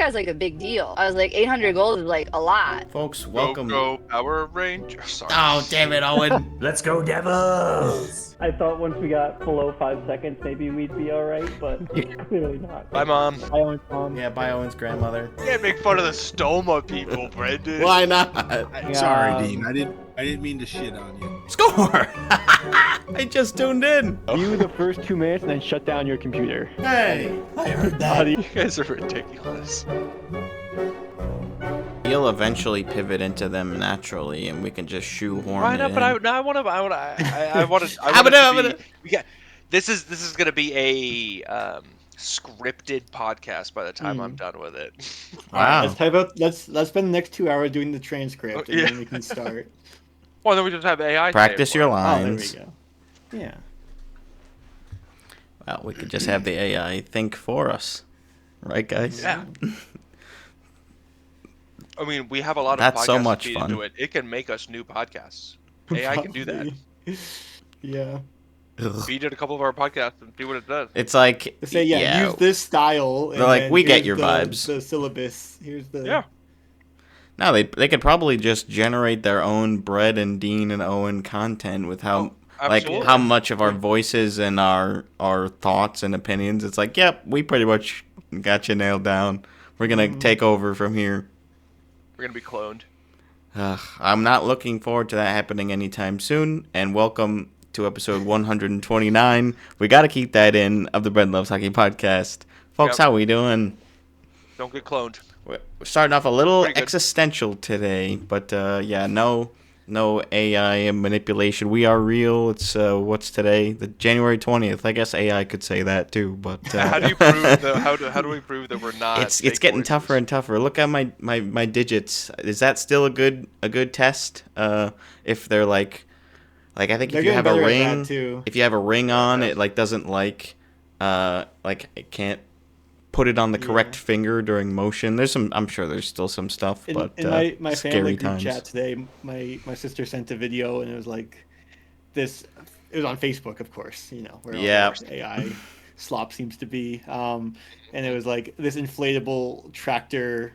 guy's like a big deal. I was like, 800 gold is like a lot. Folks, welcome. Go Power Ranger. Sorry. Oh, damn it, Owen. Let's go, Devils! I thought once we got below 5 seconds, maybe we'd be alright, but clearly not. Bye, Mom. Bye, Owen's mom. Yeah, bye, Owen's grandmother. You can't make fun of the Stoma people, Brendan. Why not? Sorry, Dean. I didn't mean to shit on you. Score! I just tuned in. View the first 2 minutes and then shut down your computer. Hey, I heard that. You guys are ridiculous. He'll eventually pivot into them naturally, and we can just shoehorn Why it not? in. But I want to. Yeah, this is gonna be a scripted podcast by the time I'm done with it. Wow. Let's type out. Let's spend the next 2 hours doing the transcript, and Yeah. then we can start. Well, then we just have AI. Practice your Oh, there lines. we go. Yeah. Well, we could just have the AI think for us. Right, guys? Yeah. I mean, we have a lot of That's podcasts so much to feed fun. into it. It can make us new podcasts. AI can do that. Yeah. Ugh. Feed it a couple of our podcasts and see what it does. It's like, Say use this style. And They're like, then we get here's your the, vibes. The syllabus. Here's the. Yeah. No, they could probably just generate their own Brett and Dean and Owen content with how absolutely. how much of our voices and our thoughts and opinions. It's like, yep, we pretty much got you nailed down. We're gonna take over from here. We're gonna be cloned. I'm not looking forward to that happening anytime soon. And welcome to episode 129. We got to keep that in of the Bread Loves Hockey podcast, folks. Yep. How we doing? Don't get cloned. We're starting off a little Pretty good. existential today, but yeah, no AI manipulation. We are real. It's what's today? The January 20th. I guess AI could say that too, but How do you prove how do we prove that we're not? it's fake getting voices? tougher and tougher. Look at my digits. Is that still a good test? If they're like I think They're if you have a getting better at ring, that, too. if you have a ring on, it like doesn't like it can't put it on the correct finger during motion. I'm sure there's still some stuff, but In my scary family group times. chat today, my sister sent a video, and it was like this. It was on Facebook, of course. You know, where all Yeah. the AI slop seems to be. And it was like this inflatable tractor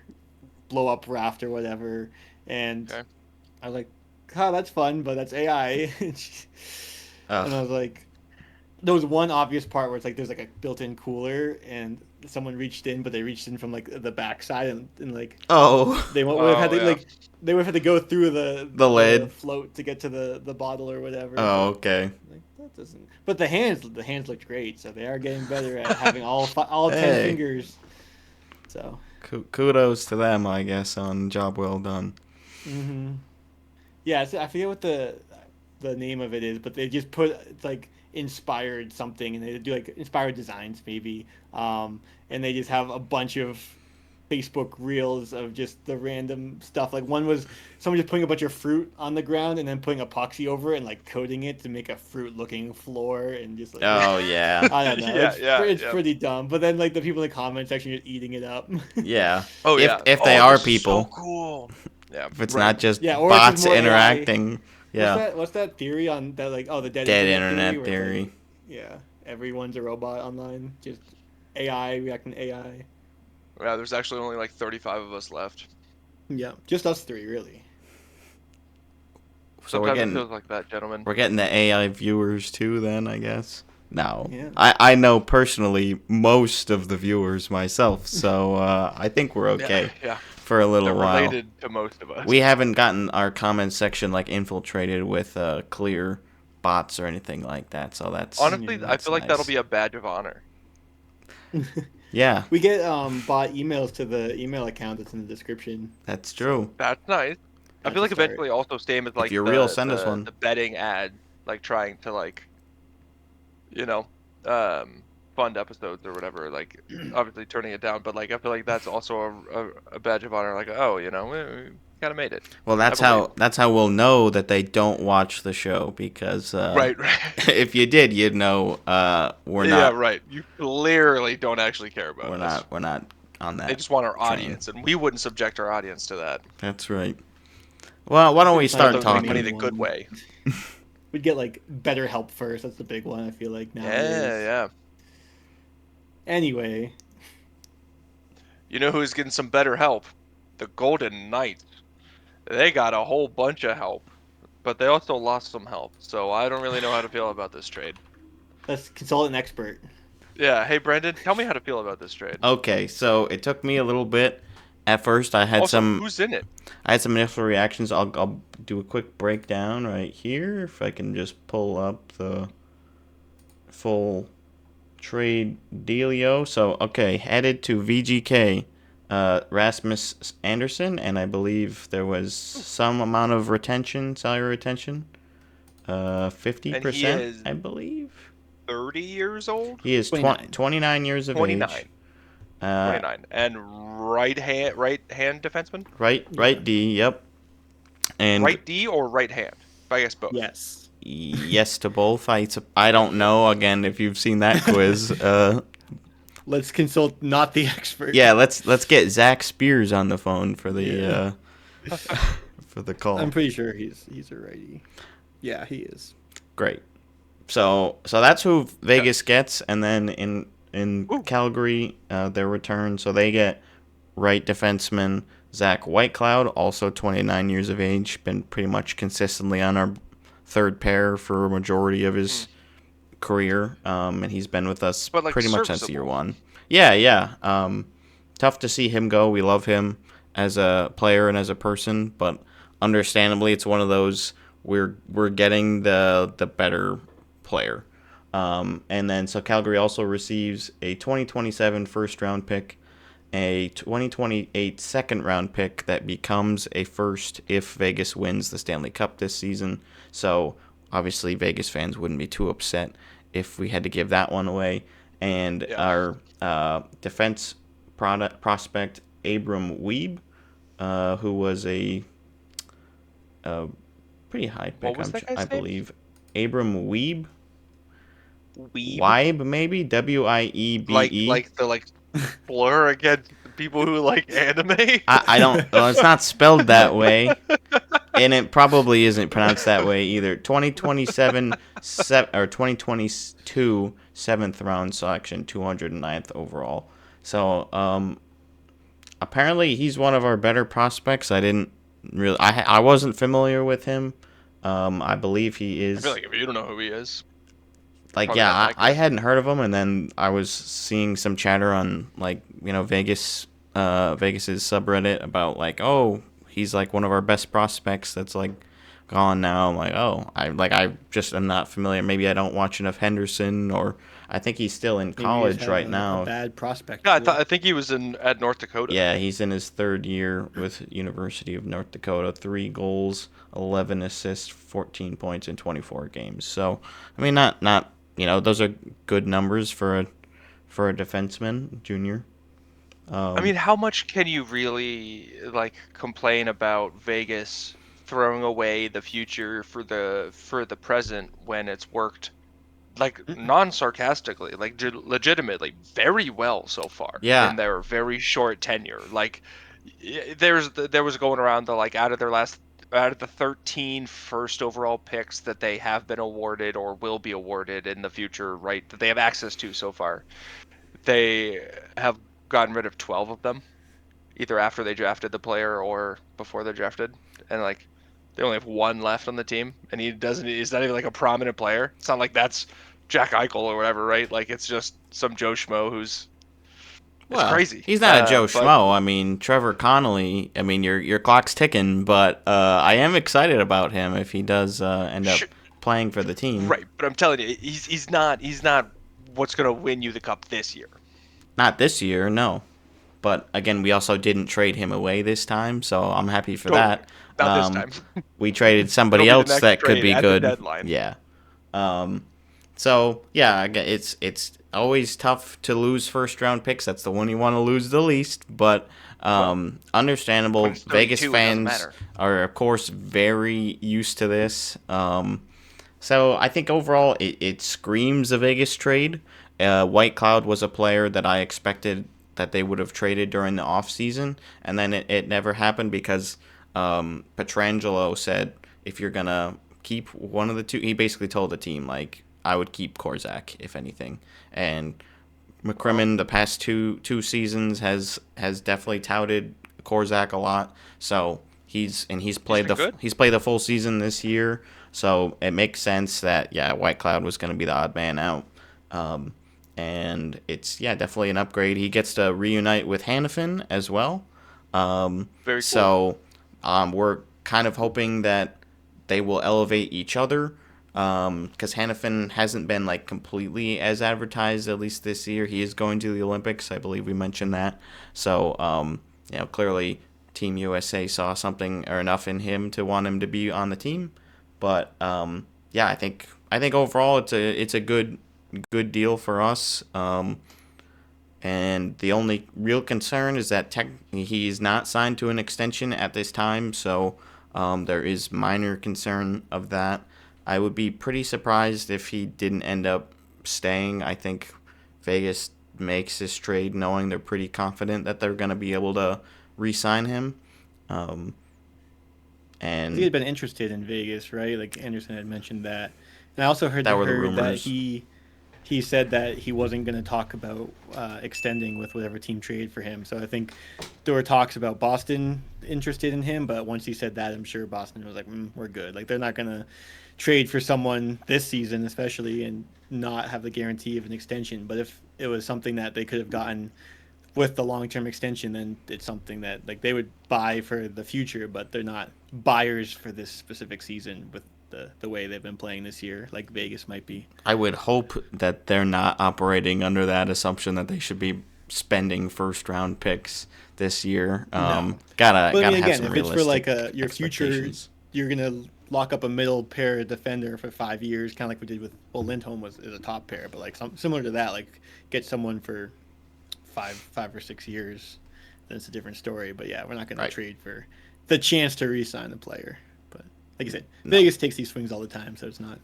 blow up raft or whatever. And Okay. I was like, "Oh, that's fun, but that's AI." And I was like, there was one obvious part where it's like there's like a built-in cooler, and someone reached in, but they reached in from like the backside, and like they would have had to yeah. they would have had to go through the lid. float to get to the bottle or whatever. Oh, okay. Like, that doesn't. But the hands looked great, so they are getting better at having all 10 Hey. fingers. So. Kudos to them, I guess, on job well done. Mm-hmm. Yeah, I forget what the name of it is, but they just put it's like inspired something, and they do like inspired designs maybe, and they just have a bunch of Facebook reels of just the random stuff. Like one was someone just putting a bunch of fruit on the ground and then putting epoxy over it and like coating it to make a fruit looking floor, and just like Oh yeah, I don't know. Yeah, it's yeah. pretty dumb. But then like the people in the comment section just eating it up. yeah. Oh if, yeah. if they Oh, are this is people, So cool. Yeah. if it's Right. not just Yeah, or it's bots just more AI. interacting. Yeah, What's that theory on that? Like, oh, the dead internet where it's theory. like, yeah, everyone's a robot online. Just AI reacting to AI. Yeah. There's actually only like 35 of us left. Yeah, just us three, really. So Sometimes it feels like that, gentlemen. we're getting the AI viewers too. Then I guess. No, Yeah. I know personally most of the viewers myself, so I think we're okay Yeah. for a little They're while. related to most of us. We haven't gotten our comment section like infiltrated with clear bots or anything like that, so that's Honestly, I that's feel like nice. that'll be a badge of honor. Yeah, We get bot emails to the email account that's in the description. that's true. That's nice. I That's feel like a start. eventually also same as like you're the, real, send us the- one. The betting ad, like trying to like, you know, fund episodes or whatever. Like obviously turning it down, but like I feel like that's also a badge of honor. Like oh, you know, we kind of made it. Well, that's how we'll know that they don't watch the show because Right. if you did, you'd know we're Yeah, not right. You clearly don't actually care about us. we're not on that. They just want our train. audience, and we wouldn't subject our audience to that. That's right. Well, why don't we start Those talking? money the good way. We'd get like better help first. That's the big one. I feel like nowadays. Yeah. Anyway, You know who's getting some better help? The Golden Knights. They got a whole bunch of help, but they also lost some help. So I don't really know how to feel about this trade. Let's consult an expert. Yeah, hey Brandon, tell me how to feel about this trade. Okay, so it took me a little bit. At first, I had Also, some who's in it? initial reactions. I'll do a quick breakdown right here if I can just pull up the full trade dealio. So okay, headed to VGK, Rasmus Andersson, and I believe there was some amount of retention, salary retention, And he 50%, is I believe. 30 years old? He is 29 years of 29. age. 29. And right hand defenseman? Right D, yep. And Right D or right hand? I guess both. Yes. yes to both. I don't know, again, if you've seen that quiz. Let's consult not the expert. Yeah, let's get Zach Spears on the phone for the for the call. I'm pretty sure he's a righty. Yeah, he is. Great. So that's who Vegas gets, and then in Calgary, their return. So they get right defenseman Zach Whitecloud, also 29 years of age, been pretty much consistently on our third pair for a majority of his career, and he's been with us pretty much since year one. Yeah. Tough to see him go. We love him as a player and as a person, but understandably, it's one of those we're getting the better player. And then so Calgary also receives a 2027 first round pick, a 2028 second round pick that becomes a first if Vegas wins the Stanley Cup this season. So obviously Vegas fans wouldn't be too upset if we had to give that one away. And our defense prospect Abram Wiebe, who was a pretty high pick, I believe. Abram Wiebe. Wiebe, maybe? Wiebe. Like the blur against people who like anime? I don't... Well, it's not spelled that way. And it probably isn't pronounced that way either. 2027 or 2022 7th round selection, 209th overall. So apparently he's one of our better prospects. I wasn't familiar with him. I believe he is. I feel like if you don't know who he is. I hadn't heard of him, and then I was seeing some chatter on Vegas's subreddit about he's one of our best prospects that's gone now. I'm I just am not familiar. Maybe I don't watch enough Henderson, or I think he's still in college right now. A bad prospect. Yeah, I think he was at North Dakota. Yeah, he's in his third year with University of North Dakota. 3 goals, 11 assists, 14 points in 24 games. So I mean, not those are good numbers for a defenseman, junior. I mean, how much can you really complain about Vegas throwing away the future for the present when it's worked non-sarcastically, legitimately very well so far in their very short tenure? There was going around out of the 13 first overall picks that they have been awarded or will be awarded in the future, right, that they have access to so far, they have gotten rid of 12 of them, either after they drafted the player or before they're drafted, and they only have 1 left on the team, and he's not even a prominent player. It's not like that's Jack Eichel or whatever, right? It's just some Joe Schmo who's it's crazy. He's not a Joe Schmo. I mean, Trevor Connolly, I mean, your clock's ticking, but I am excited about him if he does end up playing for the team. Right, but I'm telling you, he's not what's going to win you the cup this year. Not this year, no. But again, we also didn't trade him away this time, so I'm happy for that. Not this time. We traded somebody else that could be good. Deadline. Yeah. So yeah, it's always tough to lose first round picks. That's the one you want to lose the least. But understandable. Vegas fans are of course very used to this. So I think overall it screams a Vegas trade. Whitecloud was a player that I expected that they would have traded during the offseason, and then it never happened because Pietrangelo said if you're gonna keep one of the two, he basically told the team I would keep Korzak if anything, and McCrimmon the past two seasons has definitely touted Korzak a lot. So he's played the full season this year. So it makes sense that Whitecloud was going to be the odd man out. And it's definitely an upgrade. He gets to reunite with Hannafin as well. Very cool. So we're kind of hoping that they will elevate each other. Because Hannafin hasn't been like completely as advertised, at least this year. He is going to the Olympics. I believe we mentioned that. So clearly Team USA saw something or enough in him to want him to be on the team. But I think overall it's a good deal for us. And the only real concern is that he's not signed to an extension at this time. So there is minor concern of that. I would be pretty surprised if he didn't end up staying. I think Vegas makes this trade knowing they're pretty confident that they're going to be able to re-sign him. And he had been interested in Vegas, right? Like Anderson had mentioned that. And I also heard that he said that he wasn't going to talk about extending with whatever team traded for him. So I think there were talks about Boston interested in him, but once he said that, I'm sure Boston was like, we're good. Like they're not going to trade for someone this season, especially, and not have the guarantee of an extension. But if it was something that they could have gotten with the long-term extension, then it's something that like they would buy for the future, but they're not buyers for this specific season with the way they've been playing this year, like Vegas might be. I would hope that they're not operating under that assumption that they should be spending first-round picks this year. No. Gotta have again, some if it's for like your future, expectations. you're gonna lock up a middle pair defender for 5 years, kind of like we did with Lindholm is a top pair, but like similar to that, like get someone for five or 6 years, then it's a different story. But we're not gonna trade for the chance to re-sign the player. But like you said, Vegas takes these swings all the time, so it's not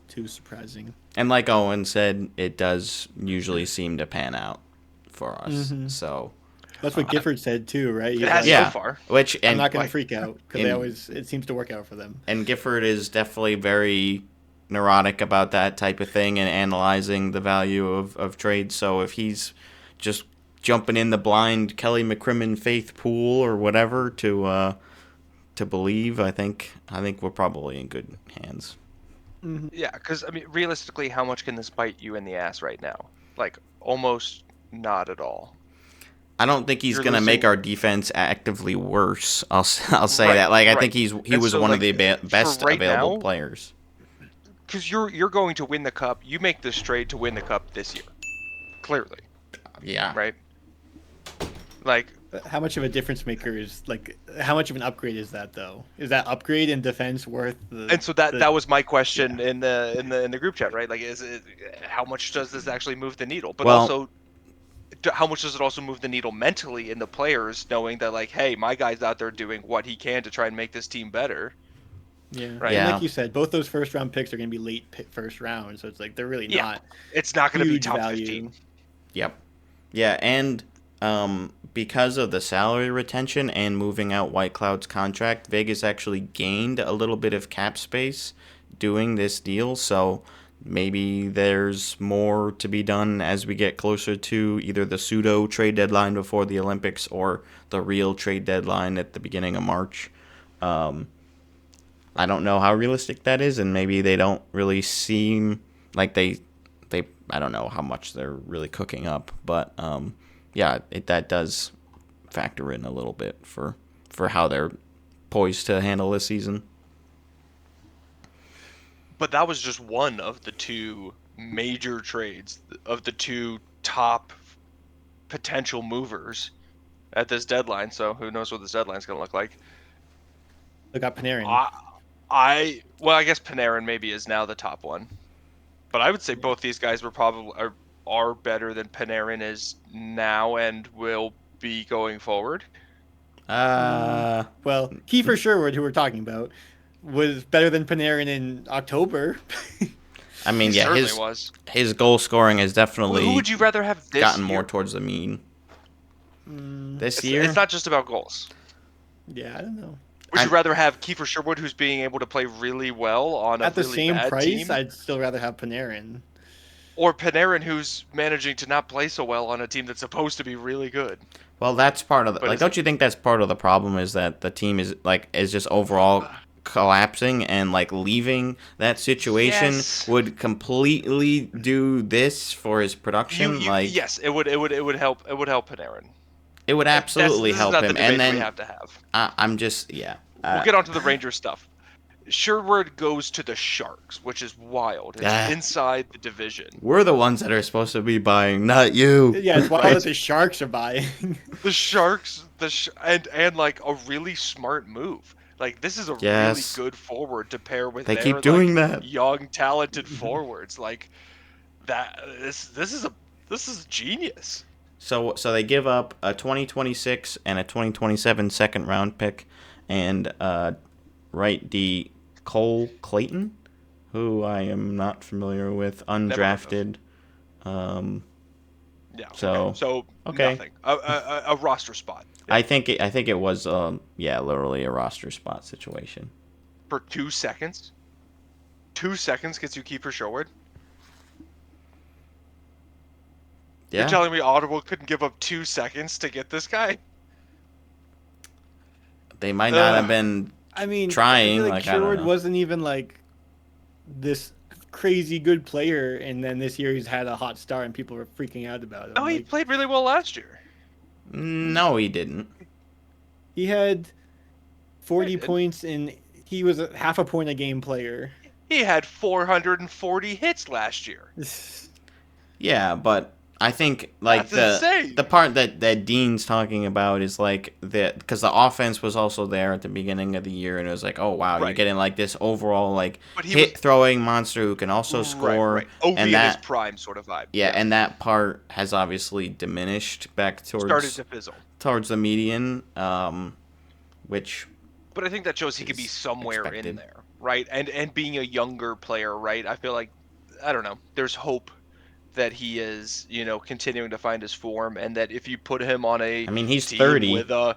too surprising. And like Owen said, it does usually seem to pan out for us. Mm-hmm. So that's what Gifford said too, right? It has so far. I'm not going to freak out because it seems to work out for them. And Gifford is definitely very neurotic about that type of thing and analyzing the value of trades. So if he's just jumping in the blind Kelly McCrimmon faith pool or whatever to believe, I think we're probably in good hands. Mm-hmm. Yeah, because I mean, realistically, how much can this bite you in the ass right now? Like almost not at all. I don't think he's going to make our defense actively worse. I'll say that. Like I think he was one of the best available players. Because you're going to win the cup. You make this trade to win the cup this year. Clearly. Yeah. Right. Like how much of a difference maker is how much of an upgrade is that though? Is that upgrade in defense worth the? And so that was my question in the group chat, right? Like, how much does this actually move the needle? But also, how much does it also move the needle mentally in the players, knowing that like, hey, my guy's out there doing what he can to try and make this team better. Yeah. Right. And like you said, both those first round picks are going to be late first round, so it's like they're really not. It's not going to be top value. 15. Yep. Yeah, and because of the salary retention and moving out Whitecloud's contract, Vegas actually gained a little bit of cap space doing this deal. So maybe there's more to be done as we get closer to either the pseudo trade deadline before the Olympics or the real trade deadline at the beginning of March. I don't know how realistic that is, and maybe they don't really seem like they I don't know how much they're really cooking up, but that does factor in a little bit for how they're poised to handle this season. But that was just one of the two major trades of the two top potential movers at this deadline. So who knows what this deadline's going to look like? They got Panarin. I guess Panarin maybe is now the top one, but I would say both these guys are better than Panarin is now and will be going forward. Well, Kiefer Sherwood, who we're talking about, was better than Panarin in October. I mean, his goal scoring has definitely who would you rather have this gotten year? more towards the mean. This year? It's not just about goals. Yeah, I don't know. Would you rather have Kiefer Sherwood, who's being able to play really well on a at the really same bad price? team? I'd still rather have Panarin. Or Panarin, who's managing to not play so well on a team that's supposed to be really good. Well, that's part of the, But like. Don't you think that's part of the problem is that the team is just overall collapsing and like leaving that situation Yes. would completely do this for his production. Like Yes, it would help Panarin. it would absolutely This is help not the him. And debate we then have to have. I'm just We'll get onto the Rangers stuff. Sherwood goes to the Sharks, which is wild. It's inside the division. We're the ones that are supposed to be buying, not you. Yeah, it's wild that the Sharks are buying. The Sharks, and like a really smart move. Like this is a really Yes. good forward to pair with They their keep doing like, that. young, talented forwards. Like that. This is genius. So they give up a 2026 and a 2027 second round pick, and right D Cole Clayton, who I am not familiar with, undrafted. Yeah. So Nothing. A roster spot. Yeah. I think it was literally a roster spot situation. For 2 seconds. 2 seconds gets you Kiefer Sherwood. Yeah. You're telling me Ottawa couldn't give up 2 seconds to get this guy? They might not have been. I mean, trying. I feel Like, I Sherwood don't know. wasn't even like this crazy good player, and then this year he's had a hot start, and people were freaking out about him. No, he Like, played really well last year. No, he didn't. he had 40 Right, and- points, and he was a half a point a game player. He had 440 hits last year. Yeah, but I think like That's insane. the part that Dean's talking about is like because the offense was also there at the beginning of the year, and it was like, oh wow, you're Right. getting like this overall like But he hit was- throwing monster who can also score, Right. OV and in that his prime sort of vibe. yeah, and that part has obviously diminished back started towards to fizzle. the median, which But I think that shows he could be is somewhere expected. in there, right? And being a younger player, right? I feel like, I don't know, there's hope that he is, continuing to find his form, and that if you put him on a I mean he's team 30. with a,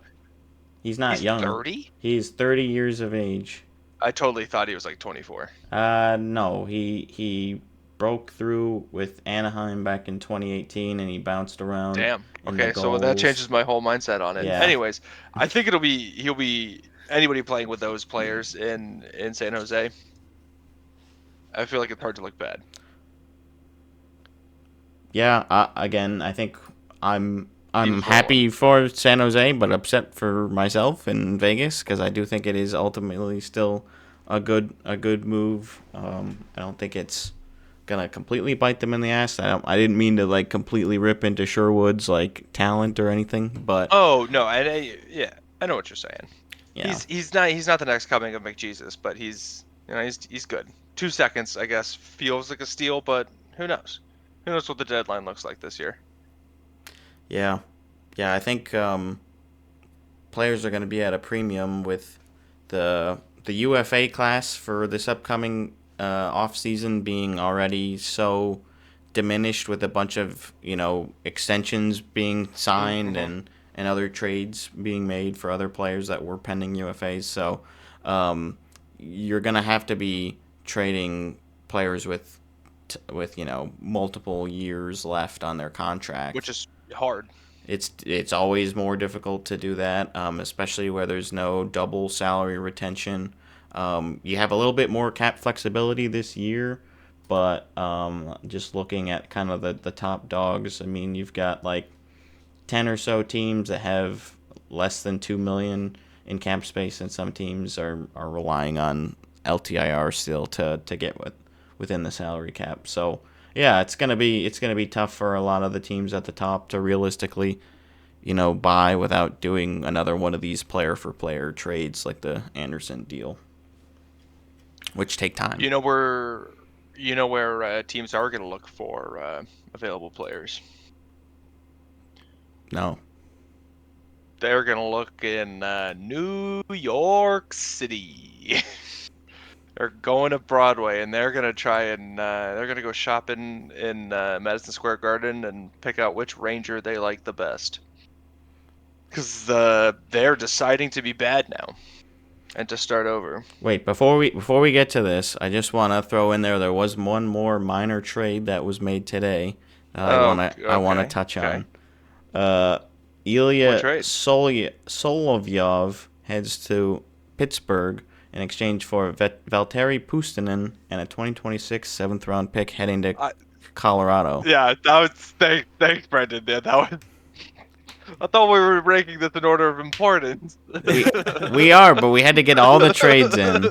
He's not he's young. 30? He's 30 years of age. I totally thought he was like 24. No, he broke through with Anaheim back in 2018, and he bounced around. Damn. in the Okay, so that goals. changes my whole mindset on it. Yeah. Anyways, I think he'll be anybody playing with those players in San Jose. I feel like it's hard to look bad. Yeah, again, I think I'm Beautiful. happy for San Jose, but upset for myself in Vegas because I do think it is ultimately still a good move. I don't think it's gonna completely bite them in the ass. I didn't mean to like completely rip into Sherwood's like talent or anything, but Oh no, yeah, I know what you're saying. yeah, He's not the next coming of McJesus, but he's good. 2 seconds, I guess, feels like a steal, but who knows? Who knows what the deadline looks like this year? yeah. I think players are going to be at a premium with the UFA class for this upcoming off season being already so diminished with a bunch of extensions being signed and other trades being made for other players that were pending UFAs. So you're going to have to be trading players with multiple years left on their contract, Which is hard. It's always more difficult to do that, especially where there's no double salary retention. You have a little bit more cap flexibility this year, but just looking at kind of the top dogs, I mean, you've got like 10 or so teams that have less than $2 million in cap space, and some teams are relying on LTIR still to get within the salary cap. So yeah, it's gonna be tough for a lot of the teams at the top to realistically, buy without doing another one of these player for player trades like the Andersson deal, which take time. Where teams are going to look for available players. No. They're going to look in New York City. They're going to Broadway, and they're going to try and they're going to go shopping in Madison Square Garden and pick out which Ranger they like the best. Because they're deciding to be bad now. and to start over. Wait, before we get to this, I just want to throw in there was one more minor trade that was made today. I want to touch on. Ilya trade? Solovyov heads to Pittsburgh in exchange for Valtteri Puustinen and a 2026 seventh round pick heading to Colorado. Yeah, that was thanks, Brendan. Yeah, that was. I thought we were ranking this in order of importance. We are, but we had to get all the trades in.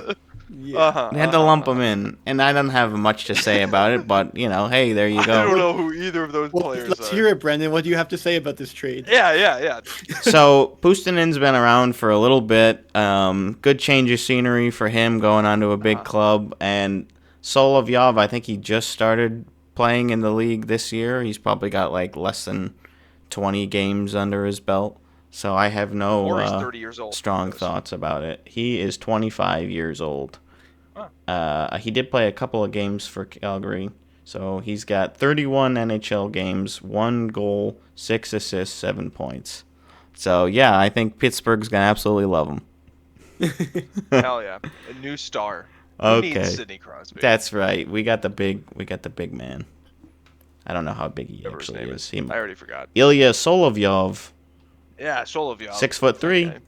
Yeah. We had to lump them in, and I don't have much to say about it, but, hey, there you go. I don't know who either of those players Let's are. hear it, Brendan. What do you have to say about this trade? Yeah. So, Puustinen's been around for a little bit. Good change of scenery for him going on to a big club, and Solovyov, I think he just started playing in the league this year. He's probably got, less than 20 games under his belt. So I have no 30 years old. strong thoughts about it. He is 25 years old. Huh. He did play a couple of games for Calgary. So he's got 31 NHL games, 1 goal, 6 assists, 7 points. So, yeah, I think Pittsburgh's going to absolutely love him. Hell yeah. A new star. Who Okay. needs Sidney Crosby? That's right. We got the big man. I don't know how big he Whatever his actually name is. I already forgot. Ilya Solovyov, Yeah, Solovyov. 6'3", Okay.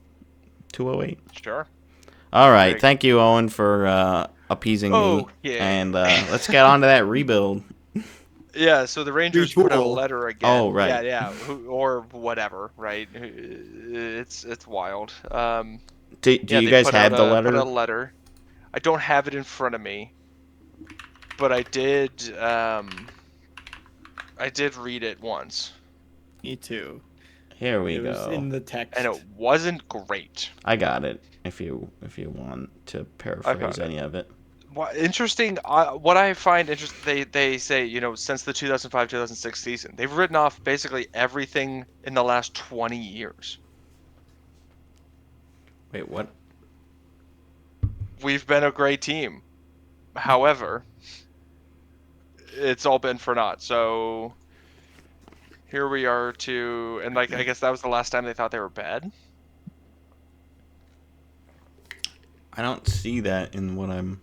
208. Sure. All right. Big. Thank you, Owen, for appeasing me. Okay. And let's get on to that rebuild. Yeah, so the Rangers put out a Retool. letter again. Oh, right. Yeah, or whatever, right? It's wild. Do Yeah, you they guys put have out the a- letter? Put out a letter. I don't have it in front of me, but I did. I did read it once, Me too. Here we It was go. in the text. and it wasn't great. I got it. If you want to paraphrase found any of it. Interesting. What I find interesting, they say, since the 2005-2006 season, they've written off basically everything in the last 20 years. Wait, what? We've been a great team. However, it's all been for naught. So here we are and I guess that was the last time they thought they were bad. I don't see that in what I'm.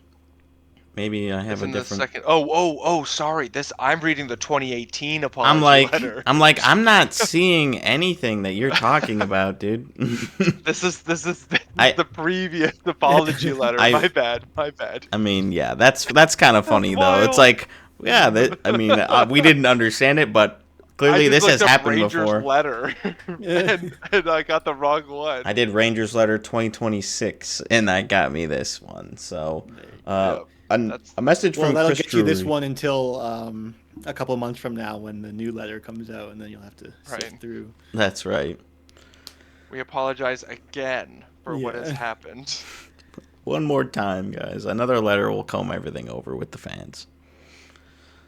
Maybe I have It's a in different. the second. Oh, sorry. I'm reading the 2018 apology letter. I'm not seeing anything that you're talking about, dude. This is the previous apology letter. My bad. I mean, yeah, that's kind of funny though. It's Wild. like, yeah, we didn't understand it, but clearly this has happened Rangers before. letter, and I got the wrong one. I did Rangers letter 2026, and that got me this one. So, a message Well, from that'll Chris get you this Drury. one until a couple months from now when the new letter comes out, and then you'll have to sift Right. through. That's right. We apologize again for what has Yeah. happened. One more time, guys. Another letter will comb everything over with the fans.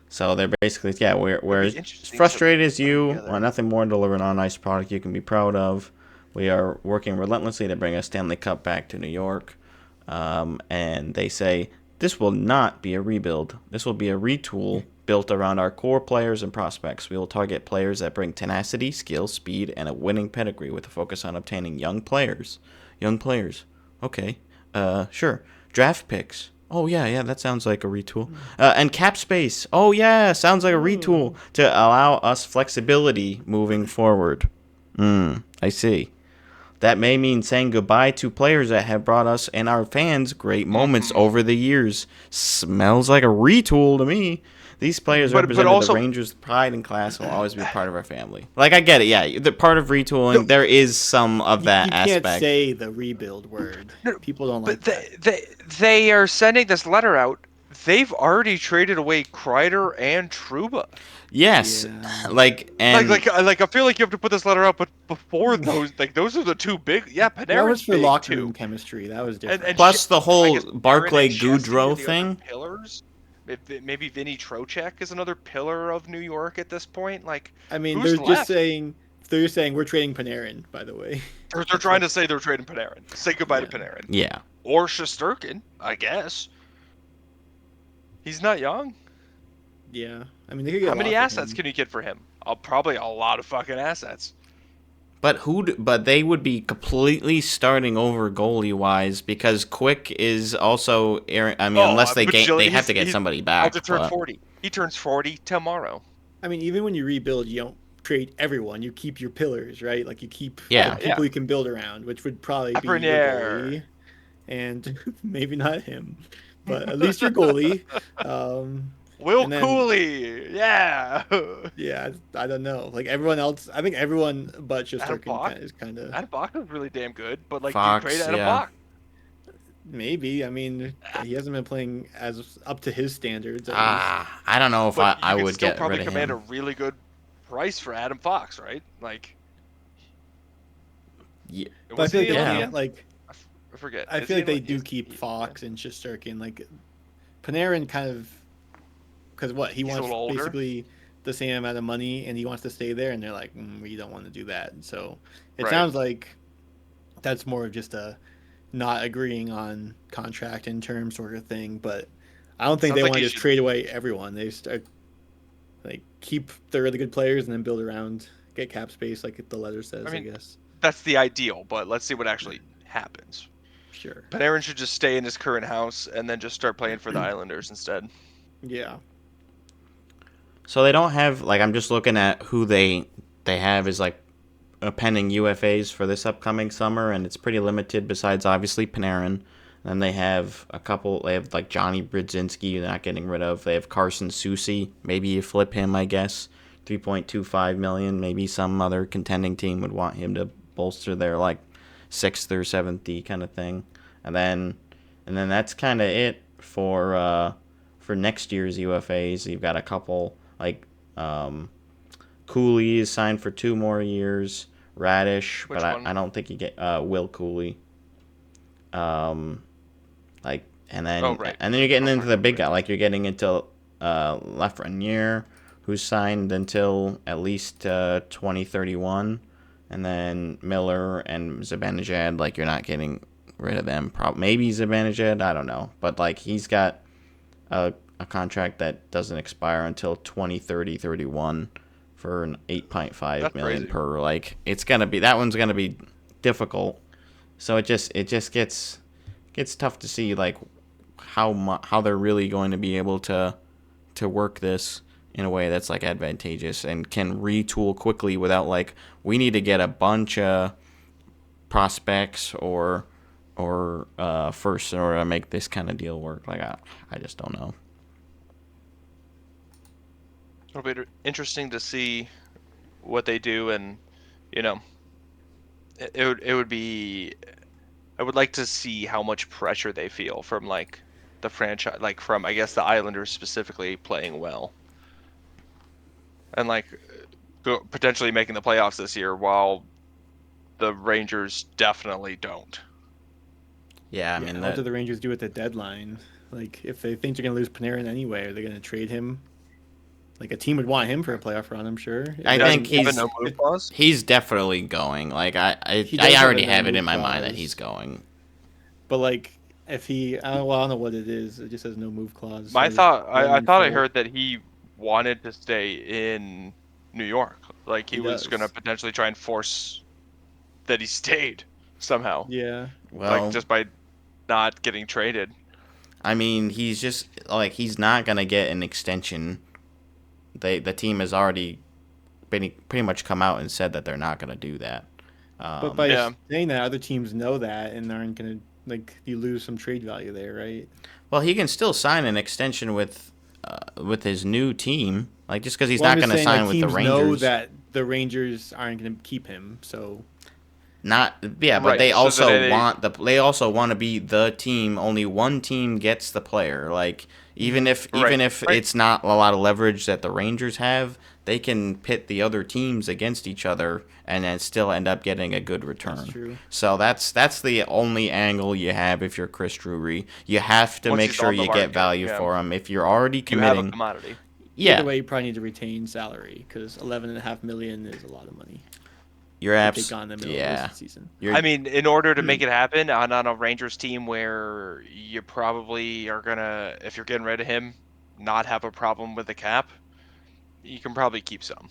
So they're basically, yeah, we're It'd as be interesting frustrated to as you. put together. Want nothing more than delivering on a nice product you can be proud of. We are working relentlessly to bring a Stanley Cup back to New York. And they say, this will not be a rebuild. This will be a retool built around our core players and prospects. We will target players that bring tenacity, skill, speed, and a winning pedigree with a focus on obtaining young players. Young players. Okay. Sure. Draft picks. Oh, yeah, that sounds like a retool. And cap space. Oh, yeah, sounds like a retool to allow us flexibility moving forward. I see. That may mean saying goodbye to players that have brought us and our fans great moments over the years. Smells like a retool to me. These players represented also- the Rangers' pride and class and will always be part of our family. Like, I get it, yeah. The part of retooling, there is some of that you aspect. can't say the rebuild word. People don't like But that. they are sending this letter out. They've already traded away Kreider and Trouba. Yes, Yeah. like and Like I feel like you have to put this letter out, but before those are the two big. Yeah, Panarin's That was for big locker too. room chemistry. That was different. And plus the I whole guess Barclay Panarin and Chesney Goudreau are the other thing. Pillars. Maybe Vinny Trocheck is another pillar of New York at this point. Like, I mean, who's they're left? just saying we're trading Panarin. By the way, they're trying to say they're trading Panarin. Say goodbye to Yeah. Panarin Yeah, or Shesterkin, I guess. He's not young. yeah. I mean, they could get How many a lot for assets him. can you get for him? Probably a lot of fucking assets. But they would be completely starting over goalie wise because Quick is also. I mean, unless they have to get somebody back. About to turn 40. He turns 40 tomorrow. I mean, even when you rebuild, you don't trade everyone. You keep your pillars, right? Like you keep Yeah. people you can build around, which would probably be your goalie, and maybe not him, but at least your goalie. Will Cooley, yeah. Yeah, I don't know. Like everyone else, I think everyone but Adam Fox Shesterkin is kind of. Adam Fox is really damn good, but like, Fox, do you trade Adam yeah. Fox? Maybe. I mean, he hasn't been playing as up to his standards. At I don't know if But I you could would still get probably rid of command him. a really good price for Adam Fox, right? Like, Yeah. But I feel like Yeah. I forget. I Is feel he like they in- do is- keep he- Fox and Shesterkin. Like Panarin kind of, because he He's a wants little older. basically the same amount of money and he wants to stay there, and they're like, we don't want to do that. So it Right. sounds like that's more of just a not agreeing on contract and terms sort of thing. But I don't think Sounds they like want to he just should- trade away everyone. They start keep the really good players and then build around, get cap space like the letter says. I mean, guess. That's the ideal, but let's see what actually happens. Sure. Panarin should just stay in his current house and then just start playing for the Islanders instead. Yeah. So they don't have I'm just looking at who they have as pending UFAs for this upcoming summer, and it's pretty limited. Besides obviously Panarin, then they have a couple. They have Johnny Brodzinski, they're not getting rid of. They have Carson Soucy. Maybe you flip him, I guess. $3.25 million. Maybe some other contending team would want him to bolster their 6th or 7th D kind of thing, and then that's kind of it for next year's UFAs. You've got a couple Cooley is signed for 2 more years. Radish, Which but one? I don't think you get Will Cooley. And then right. and then you're getting into the big guy. You're getting into Lafreniere, who's signed until at least 2031, and then Miller and Zibanejad. You're not getting rid of them. Maybe Zibanejad, I don't know, but he's got a contract that doesn't expire until 2030-31 for an $8.5 million crazy. per. It's gonna be, that one's gonna be difficult. So it just gets tough to see how they're really going to be able to work this in a way that's advantageous and can retool quickly without we need to get a bunch of prospects or first in order to make this kind of deal work. I just don't know. It'll be interesting to see what they do, and it would be. I would like to see how much pressure they feel from the franchise, from I guess the Islanders specifically playing well, and potentially making the playoffs this year, while the Rangers definitely don't. Yeah, I mean, what do the Rangers do at the deadline? If they think they're going to lose Panarin anyway, are they going to trade him? A team would want him for a playoff run, I'm sure. I think he's definitely going. I already have it in my mind that he's going. But if he, I don't know what it is. It just says no move clause. I thought I heard that he wanted to stay in New York. He was going to potentially try and force that he stayed somehow. Yeah. Well, just by not getting traded. I mean, he's just he's not gonna get an extension. The team has already pretty much come out and said that they're not gonna do that. But by saying that, other teams know that and aren't gonna you lose some trade value there, right? Well, he can still sign an extension with his new team. Just because he's not gonna sign with the Rangers. Know that the Rangers aren't gonna keep him, so. But right. they also they also want to be the team. Only one team gets the player. Even if it's not a lot of leverage that the Rangers have, they can pit the other teams against each other and then still end up getting a good return. That's true. So that's the only angle you have if you're Chris Drury. You have to make sure you get value for him. If you're already committing, you have a commodity. Yeah. Either way, you probably need to retain salary because $11.5 million is a lot of money. You're take on the middle of the season. I mean, in order to make it happen on a Rangers team where you probably are gonna, if you're getting rid of him, not have a problem with the cap, you can probably keep some.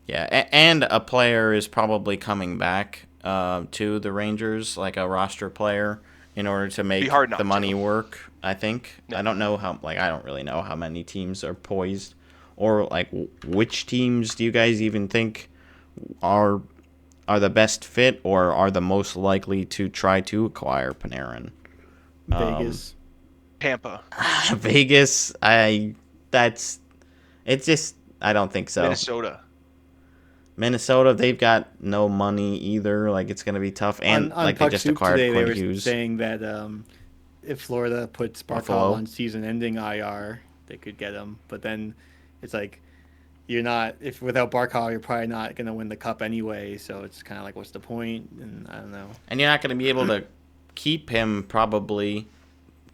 Yeah, and a player is probably coming back to the Rangers, like a roster player, in order to make hard not the money to. work. I think. Yeah. I don't know how. Like, I don't really know how many teams are poised, or like which teams do you guys even think are the best fit or are the most likely to try to acquire Panarin? Vegas. Tampa, Vegas. It's just. I don't think so. Minnesota, they've got no money either. Like, it's going to be tough. And on like, they Puck just Soup acquired today, Quinn they were Hughes. saying that if Florida puts Buffalo. Barkov on season-ending IR, they could get him. But then it's like you're not if without Barkov, you're probably not going to win the cup anyway. So it's kind of like, what's the point? And I don't know. And you're not going to be able to keep him probably,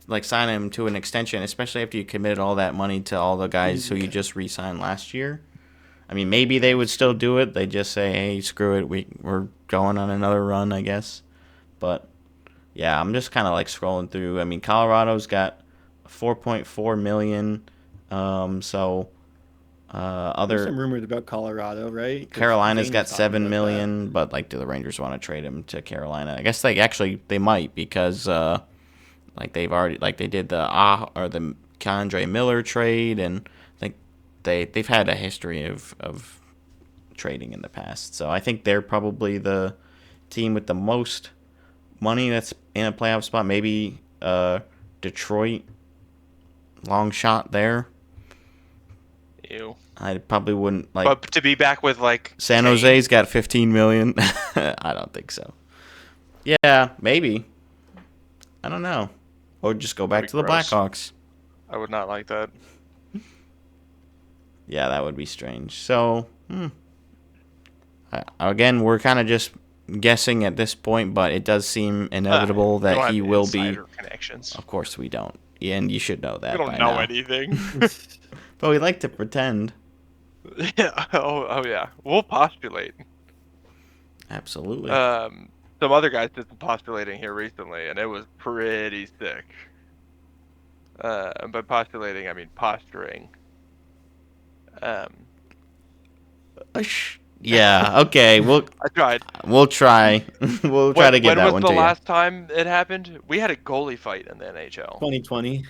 like, sign him to an extension, especially after you committed all that money to all the guys who you just re-signed last year. I mean, maybe they would still do it. They just say, hey, screw it. We're going on another run, I guess. But, yeah, I'm just kind of, like, scrolling through. I mean, Colorado's got $4.4 million. There's some rumors about Colorado, right? 'Cause Carolina's Zane's got talking $7 about million, but, like, do the Rangers want to trade him to Carolina? I guess they might because, like, they've already, like, they did the K'Andre Miller trade, and I think they've had a history of trading in the past. So I think they're probably the team with the most money that's in a playoff spot. Maybe Detroit, long shot there. Ew. I probably wouldn't like. But to be back with like San Jose's got 15 million. I don't think so. Yeah, maybe. I don't know. Or just go back to the gross. Blackhawks. I would not like that. Yeah, that would be strange. So, again, we're kind of just guessing at this point, but it does seem inevitable We don't that he have will be. insider connections. Of course, we don't. Yeah, and you should know that. We don't by know now. anything. But we like to pretend. Yeah. Oh yeah. We'll postulate. Absolutely. Some other guys did some postulating here recently, and it was pretty sick. And by postulating, I mean posturing. Yeah. Okay. I tried. We'll try. We'll try to get that one to you. When was the last time it happened? We had a goalie fight in the NHL. 2020.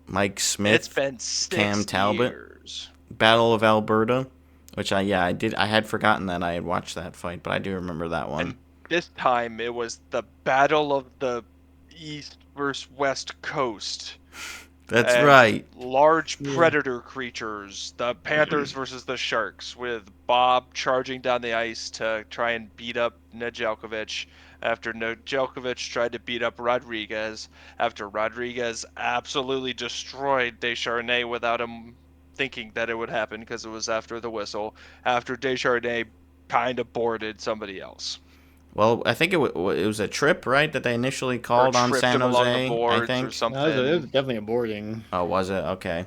Mike Smith. It's been 6 Cam Talbot. years. Battle of Alberta, which I did. I had forgotten that I had watched that fight, but I do remember that one. And this time it was the Battle of the East versus West Coast. That's and right. Large predator creatures, the Panthers versus the Sharks, with Bob charging down the ice to try and beat up Nedeljkovic after Nedeljkovic tried to beat up Rodriguez, after Rodriguez absolutely destroyed Descharnais without him thinking that it would happen because it was after the whistle, after Descharnais kind of boarded somebody else. Well, I think it was a trip, right, that they initially called on San Jose, I think. or something. No, it was definitely a boarding. Oh, was it? Okay.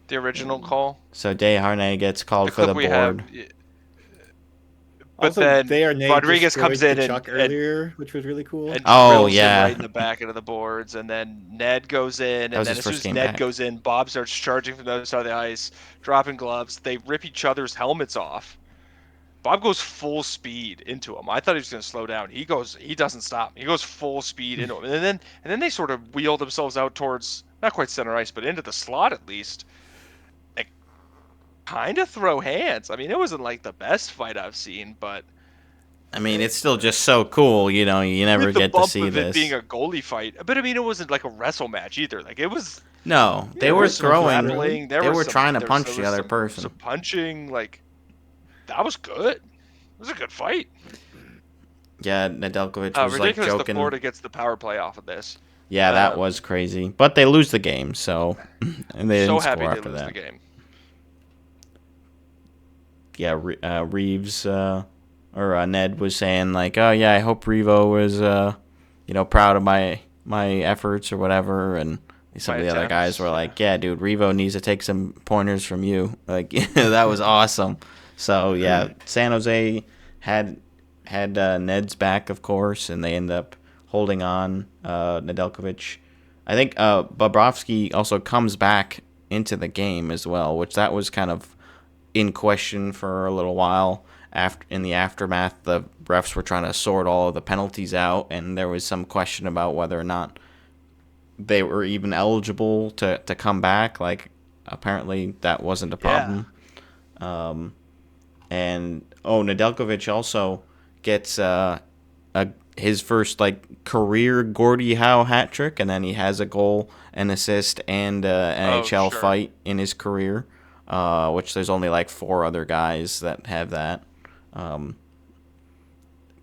The original call. So Desharnais gets called for the board. But Also, then Rodriguez comes in Chuck earlier, which was really cool. and Oh, drills him yeah. right in the back into the boards, and then Ned goes in, and then as soon as Ned goes in, Bob starts charging from the other side of the ice, dropping gloves. They rip each other's helmets off. Bob goes full speed into him. I thought he was going to slow down. He doesn't stop. He goes full speed into him, and then they sort of wheel themselves out towards not quite center ice, but into the slot at least. And kind of throw hands. I mean, it wasn't like the best fight I've seen, but I mean, it's still just so cool, you know. You never get to see with this. It being a goalie fight, but I mean, it wasn't like a wrestle match either. Like it was. No, they were throwing. Grappling. They were trying to punch the other person. Some punching, like that was good. It was a good fight. Yeah, Nedeljkovic was like ridiculous joking. The Florida gets the power play off of this. Yeah, that was crazy. But they lose the game, so and they didn't score after that. The game. Yeah, Reeves or Ned was saying like, "Oh yeah, I hope Revo was proud of my efforts or whatever." And some of the other guys were like, "Yeah, dude, Revo needs to take some pointers from you." Like that was awesome. So yeah, San Jose had Ned's back, of course, and they end up holding on. Nedeljkovic, I think Bobrovsky also comes back into the game as well, which that was kind of in question for a little while. After in the aftermath, the refs were trying to sort all of the penalties out, and there was some question about whether or not they were even eligible to come back. Like, apparently that wasn't a problem. And Nedeljkovic also gets his first like career Gordie Howe hat trick, and then he has a goal, an assist, and NHL fight in his career, which there's only like 4 other guys that have that.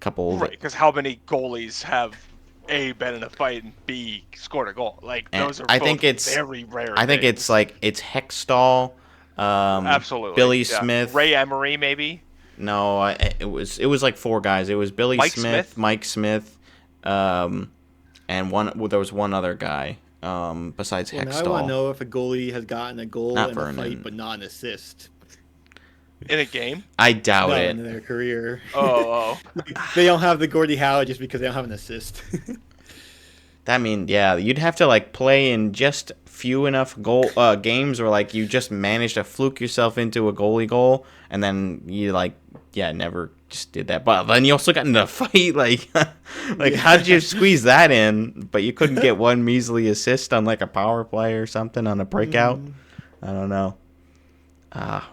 Couple Right, because how many goalies have A, been in a fight, and B, scored a goal? Like, those are very rare I think things. it's like it's Hextall, Absolutely. Billy Yeah. Smith, Ray Emery, maybe? No, it was like 4 guys. It was Billy Mike Smith, Smith? Mike Smith, and there was one other guy besides Well, Hextall. now I want to know if a goalie has gotten a goal Not in Vernon. a fight, but not an assist. In a game? I doubt In it. their career. Oh. They don't have the Gordie Howe just because they don't have an assist. That mean, yeah, you'd have to like play in just few enough games where like you just managed to fluke yourself into a goalie goal, and then you never just did that. But then you also got into a fight, how did you squeeze that in? But you couldn't get one measly assist on like a power play or something on a breakout. I don't know.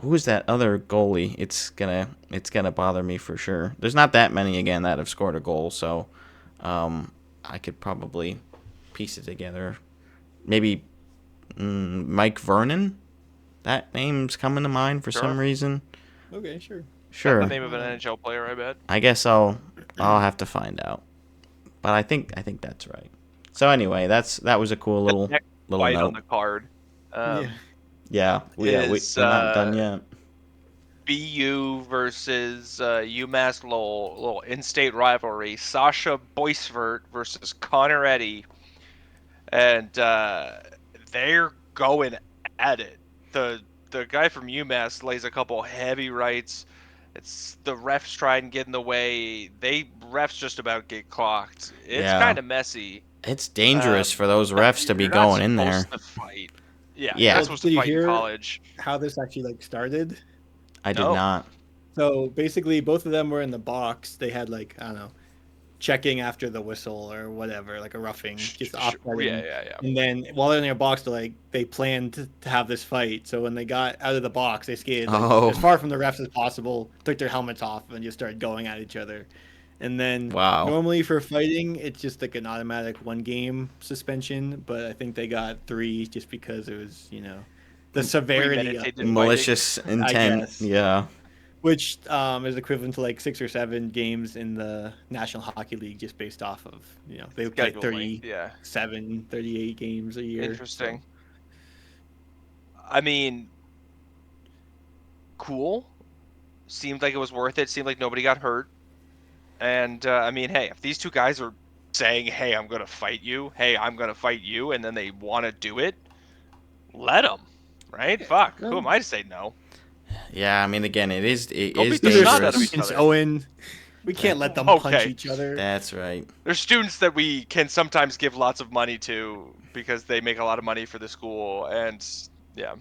Who's that other goalie? It's gonna bother me for sure. There's not that many again that have scored a goal, so I could probably piece it together. Maybe Mike Vernon. That name's coming to mind for some reason. Okay, sure. Sure. That's the name of an NHL player, I bet. I guess I'll have to find out. But I think that's right. So anyway, that was a cool little Fight note. on the card. Yeah, we're not done yet. BU versus UMass Lowell, little in-state rivalry. Sasha Boisvert versus Connor Eddy, and they're going at it. The guy from UMass lays a couple heavy rights. It's the refs try and get in the way. Refs just about get clocked. It's kind of messy. It's dangerous for those refs to be You're not going in there. supposed to fight. Yeah, Yeah. you're not supposed to fight in college. How this actually started? I did not. So basically, both of them were in the box. They had I don't know, checking after the whistle or whatever, like a roughing, just offsetting. Yeah. And then while they're in their box, they planned to have this fight. So when they got out of the box, they skated as far from the refs as possible, took their helmets off, and just started going at each other. And then normally for fighting, it's just like an automatic 1-game suspension. But I think they got 3 just because it was, the severity of malicious intent. Yeah. Which is equivalent to 6 or 7 games in the National Hockey League, just based off of, they play 37, 38 games a year. Interesting. So. I mean, cool. Seemed like it was worth it. Seemed like nobody got hurt. And, I mean, hey, if these 2 guys are saying, hey, I'm going to fight you, and then they want to do it, let them, right? Fuck. Who am I to say no? Yeah, I mean, again, it is dangerous. Owen, we can't let them punch each other. That's right. There's students that we can sometimes give lots of money to because they make a lot of money for the school, and yeah.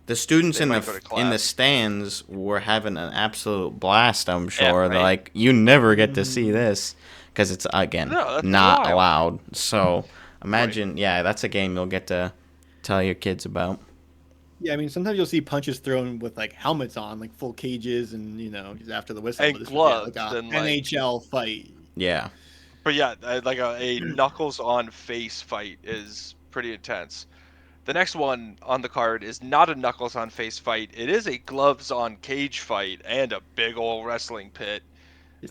The students in the stands were having an absolute blast. I'm sure. They're like, you never get to see this because it's not allowed. So imagine, that's a game you'll get to tell your kids about. Yeah, I mean, sometimes you'll see punches thrown with helmets on, full cages, and just after the whistle, and gloves, and NHL fight. Yeah, but yeah, like a knuckles on face fight is pretty intense. The next one on the card is not a knuckles on face fight. It is a gloves on cage fight and a big old wrestling pit. These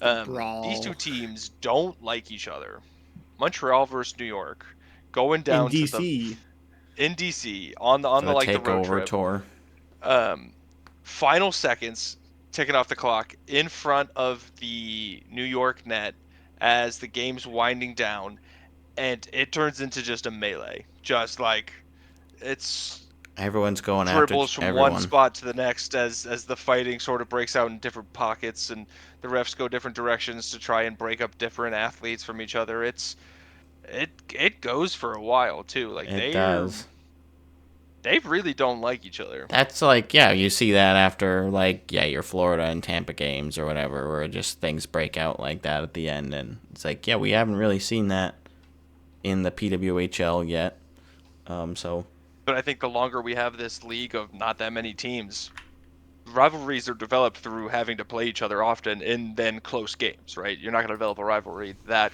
2 teams don't like each other. Montreal versus New York, going down in DC. In DC on the road trip tour. Final seconds ticking off the clock in front of the New York net as the game's winding down, and it turns into just a melee. Just it's everyone's going after dribbles from one spot to the next as the fighting sort of breaks out in different pockets, and the refs go different directions to try and break up different athletes from each other. It goes for a while too. It does. They really don't like each other. That's like, yeah, you see that after, like, yeah, your Florida and Tampa games or whatever, where just things break out like that at the end. And it's like, yeah, we haven't really seen that in the PWHL yet. So. But I think the longer we have this league of not that many teams, rivalries are developed through having to play each other often and then close games, right? You're not going to develop a rivalry that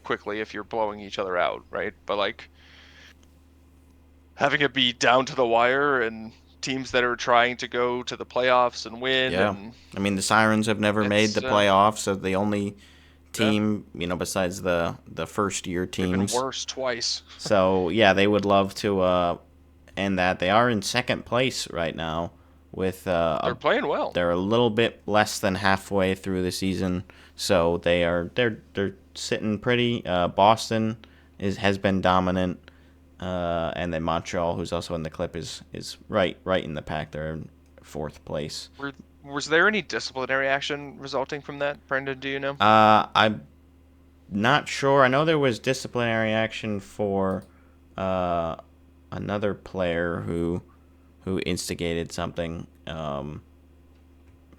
quickly if you're blowing each other out, right? But like having it be down to the wire and teams that are trying to go to the playoffs and win. Yeah. And I mean, the Sirens have never made the playoffs, so the only team, besides the first-year teams. Even worse, twice. So, yeah, they would love to end that. They are in second place right now. With they're playing well. They're a little bit less than halfway through the season, so they're sitting pretty. Boston has been dominant. And then Montreal, who's also in the clip, is right in the pack. They're in fourth place. Was there any disciplinary action resulting from that, Brendan? Do you know? I'm not sure. I know there was disciplinary action for another player who instigated something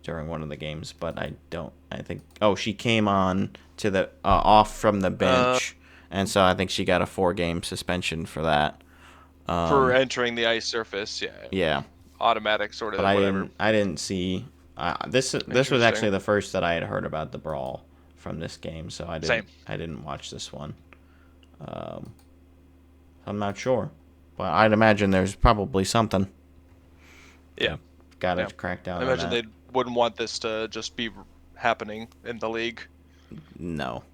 during one of the games, but I think. Oh, she came on to the off from the bench. And so I think she got a 4-game suspension for that. For entering the ice surface, yeah. Yeah. Automatic sort of. But whatever. I didn't see. This was actually the first that I had heard about the brawl from this game, so I didn't watch this one. I'm not sure, but I'd imagine there's probably something. Yeah. Got to crack down. I imagine they wouldn't want this to just be happening in the league. No.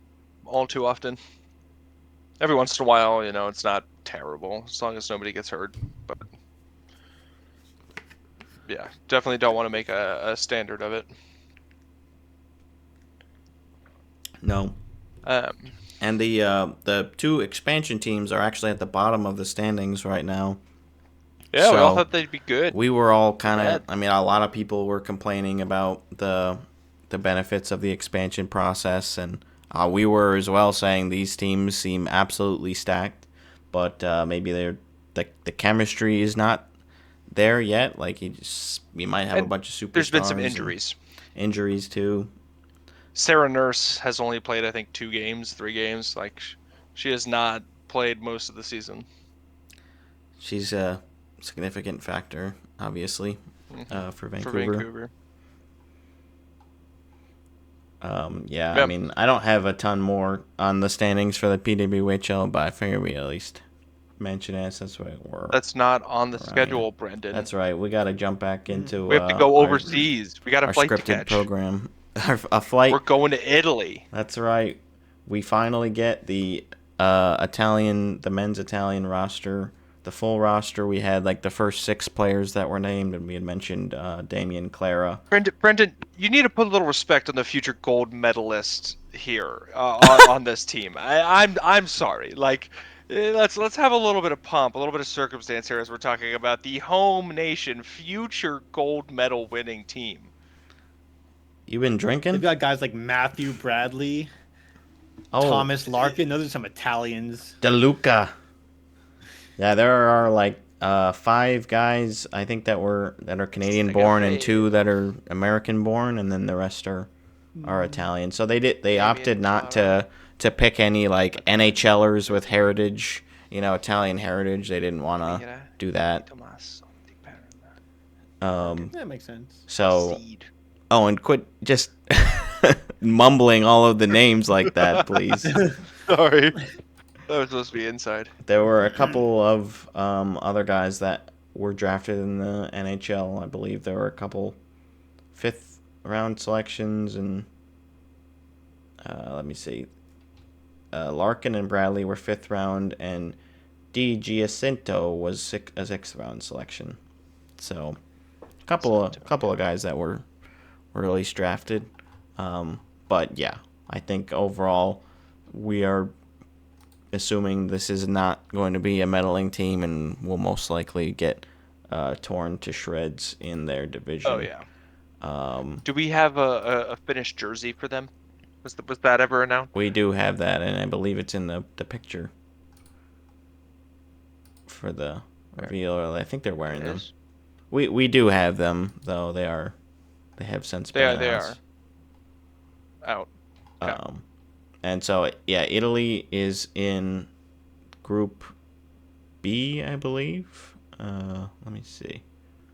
All too often. Every once in a while, it's not terrible as long as nobody gets hurt. But yeah, definitely don't want to make a standard of it. No. And the 2 expansion teams are actually at the bottom of the standings right now. Yeah, we all thought they'd be good. We were all kind of. I mean, a lot of people were complaining about the benefits of the expansion process, and we were as well, saying these teams seem absolutely stacked, but maybe the chemistry is not there yet. Like you might have a bunch of superstars. There's been some injuries. Injuries too. Sarah Nurse has only played, I think, 3 games. Like she has not played most of the season. She's a significant factor, obviously, for Vancouver. Yeah, I mean, I don't have a ton more on the standings for the PWHL, but I figure we at least mention it since we're. That's not on the schedule, Brendan. That's right. We got to jump back into. We have to go overseas. We got a flight to catch. Program. A flight. We're going to Italy. That's right. We finally get the men's Italian roster. The full roster. We had like the first 6 players that were named, and we had mentioned Damian Clara. Brendan, you need to put a little respect on the future gold medalist here on this team. I'm sorry. Like, let's have a little bit of pomp, a little bit of circumstance here as we're talking about the home nation future gold medal winning team. You been drinking? They've got guys like Matthew Bradley, Thomas Larkin. Those are some Italians. De Luca. Yeah, there are like 5 guys I think that are Canadian born and 2 that are American born, and then the rest are Italian. So they opted not to pick any like NHLers with heritage, Italian heritage. They didn't want to do that. That makes sense. So, and quit just mumbling all of the names like that, please. Sorry. That was supposed to be inside. There were a couple of other guys that were drafted in the NHL. I believe there were a couple 5th-round selections, and let me see. Larkin and Bradley were 5th round, and Di Giacinto was a 6th-round selection. So, a couple of guys that were released drafted. But yeah, I think overall we are assuming this is not going to be a medaling team, and will most likely get torn to shreds in their division. Oh yeah. Do we have a finished jersey for them? Was that ever announced? We do have that, and I believe it's in the picture for the reveal. I think they're wearing It them. is. We do have them though. They have since They been are. They announced. are out. Okay. And so yeah, Italy is in Group B, I believe. Let me see.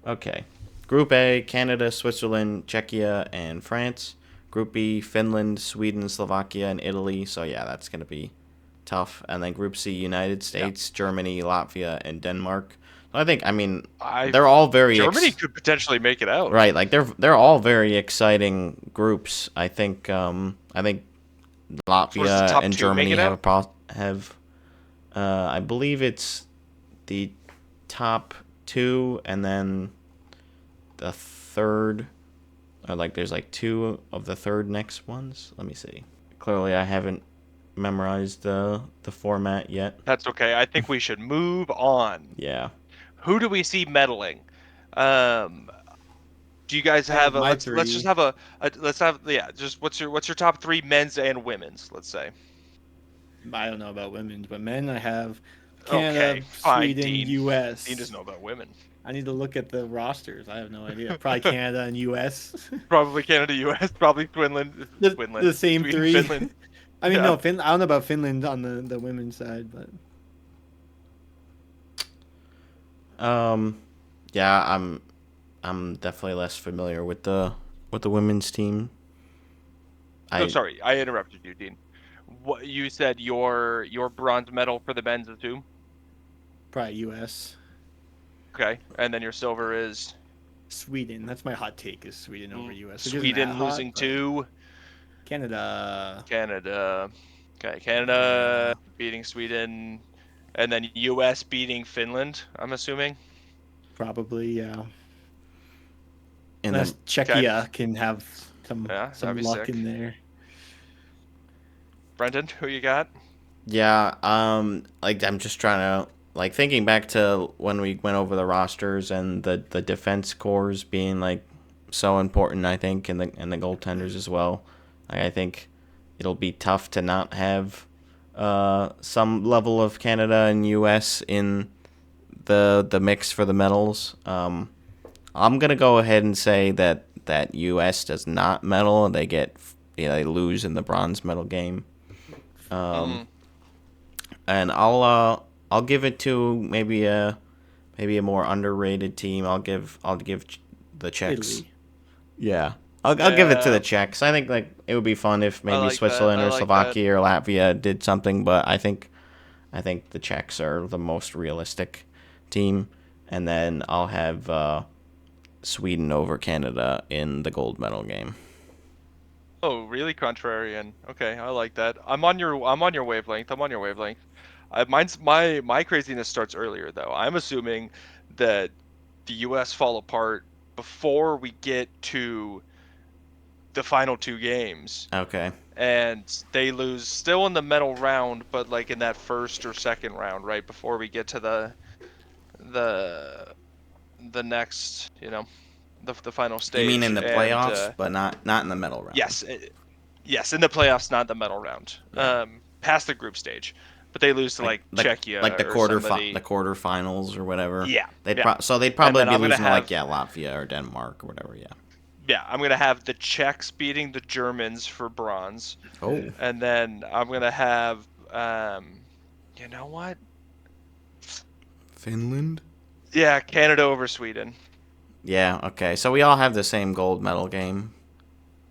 Okay. Group A, Canada, Switzerland, Czechia, and France. Group B, Finland, Sweden, Slovakia, and Italy. So yeah, that's gonna be tough. And then Group C, United States, Germany, Latvia, and Denmark. I mean, they're all very Germany could potentially make it out. right. Like they're all very exciting groups. I think So what does the Latvia top and two make Germany it have out? I believe it's the top two, and then the third, or like there's like two of the third next ones. Let me see. Clearly, I haven't memorized the format yet. That's okay. I think we should move on. Yeah. Who do we see medaling? Do you guys I have have a my let's three. just have just what's your top three men's and women's, let's say. I don't know about women's, but men I have Canada, Okay, fine, Sweden, Dean. U.S. Dean doesn't know about women. I need to look at the rosters. I have no idea. Probably Canada and U.S. Probably Canada, US, probably Finland, the same Sweden, three. Finland. I mean, Yeah. no, I don't know about Finland on the women's side, but Yeah, I'm definitely less familiar with the women's team. Sorry, I interrupted you, Dean. What you said your bronze medal for the men's is who? probably U.S. Okay, and then your silver is Sweden. That's my hot take. Is Sweden over U.S. Which isn't Sweden that hot, losing but to Canada. Canada. Okay, Canada beating Sweden, and then U.S. beating Finland, I'm assuming. Probably, yeah. In Unless the Czechia can have some that'd be luck sick. in there. Brendan, who you got? Yeah, like I'm just trying to like thinking back to when we went over the rosters and the defense cores being like so important. I think and the goaltenders as well. Like, I think it'll be tough to not have some level of Canada and U.S. in the mix for the medals. I'm gonna go ahead and say that U.S. does not medal and they lose in the bronze medal game. And I'll give it to maybe a more underrated team. I'll give the Czechs. Italy. Yeah. I'll give it to Yeah. the Czechs. I think like it would be fun if maybe like that. Switzerland I or like Slovakia or Latvia did something, but I think the Czechs are the most realistic team, and then I'll have Sweden over Canada in the gold medal game. Oh, really contrarian. Okay, I like that. I'm on your wavelength. I'm on your wavelength. My craziness starts earlier though. I'm assuming that the U.S. fall apart before we get to the final two games, Okay. and they lose still in the medal round, but like in that first or second round, right before we get to the next, the final stage. You mean in the And playoffs, but not in the medal round? yes, yes, in the playoffs, not the medal round. Yeah. Past the group stage, but they lose to like Czechia, like the or somebody. the quarterfinals or whatever. Yeah, They'd yeah. so they'd probably And then be I'm gonna losing to like have- Latvia or Denmark or whatever. Yeah. Yeah, I'm gonna have the Czechs beating the Germans for bronze, Oh. and then I'm gonna have, you know what? Finland. Yeah, Canada over Sweden. Yeah. Okay. So we all have the same gold medal game.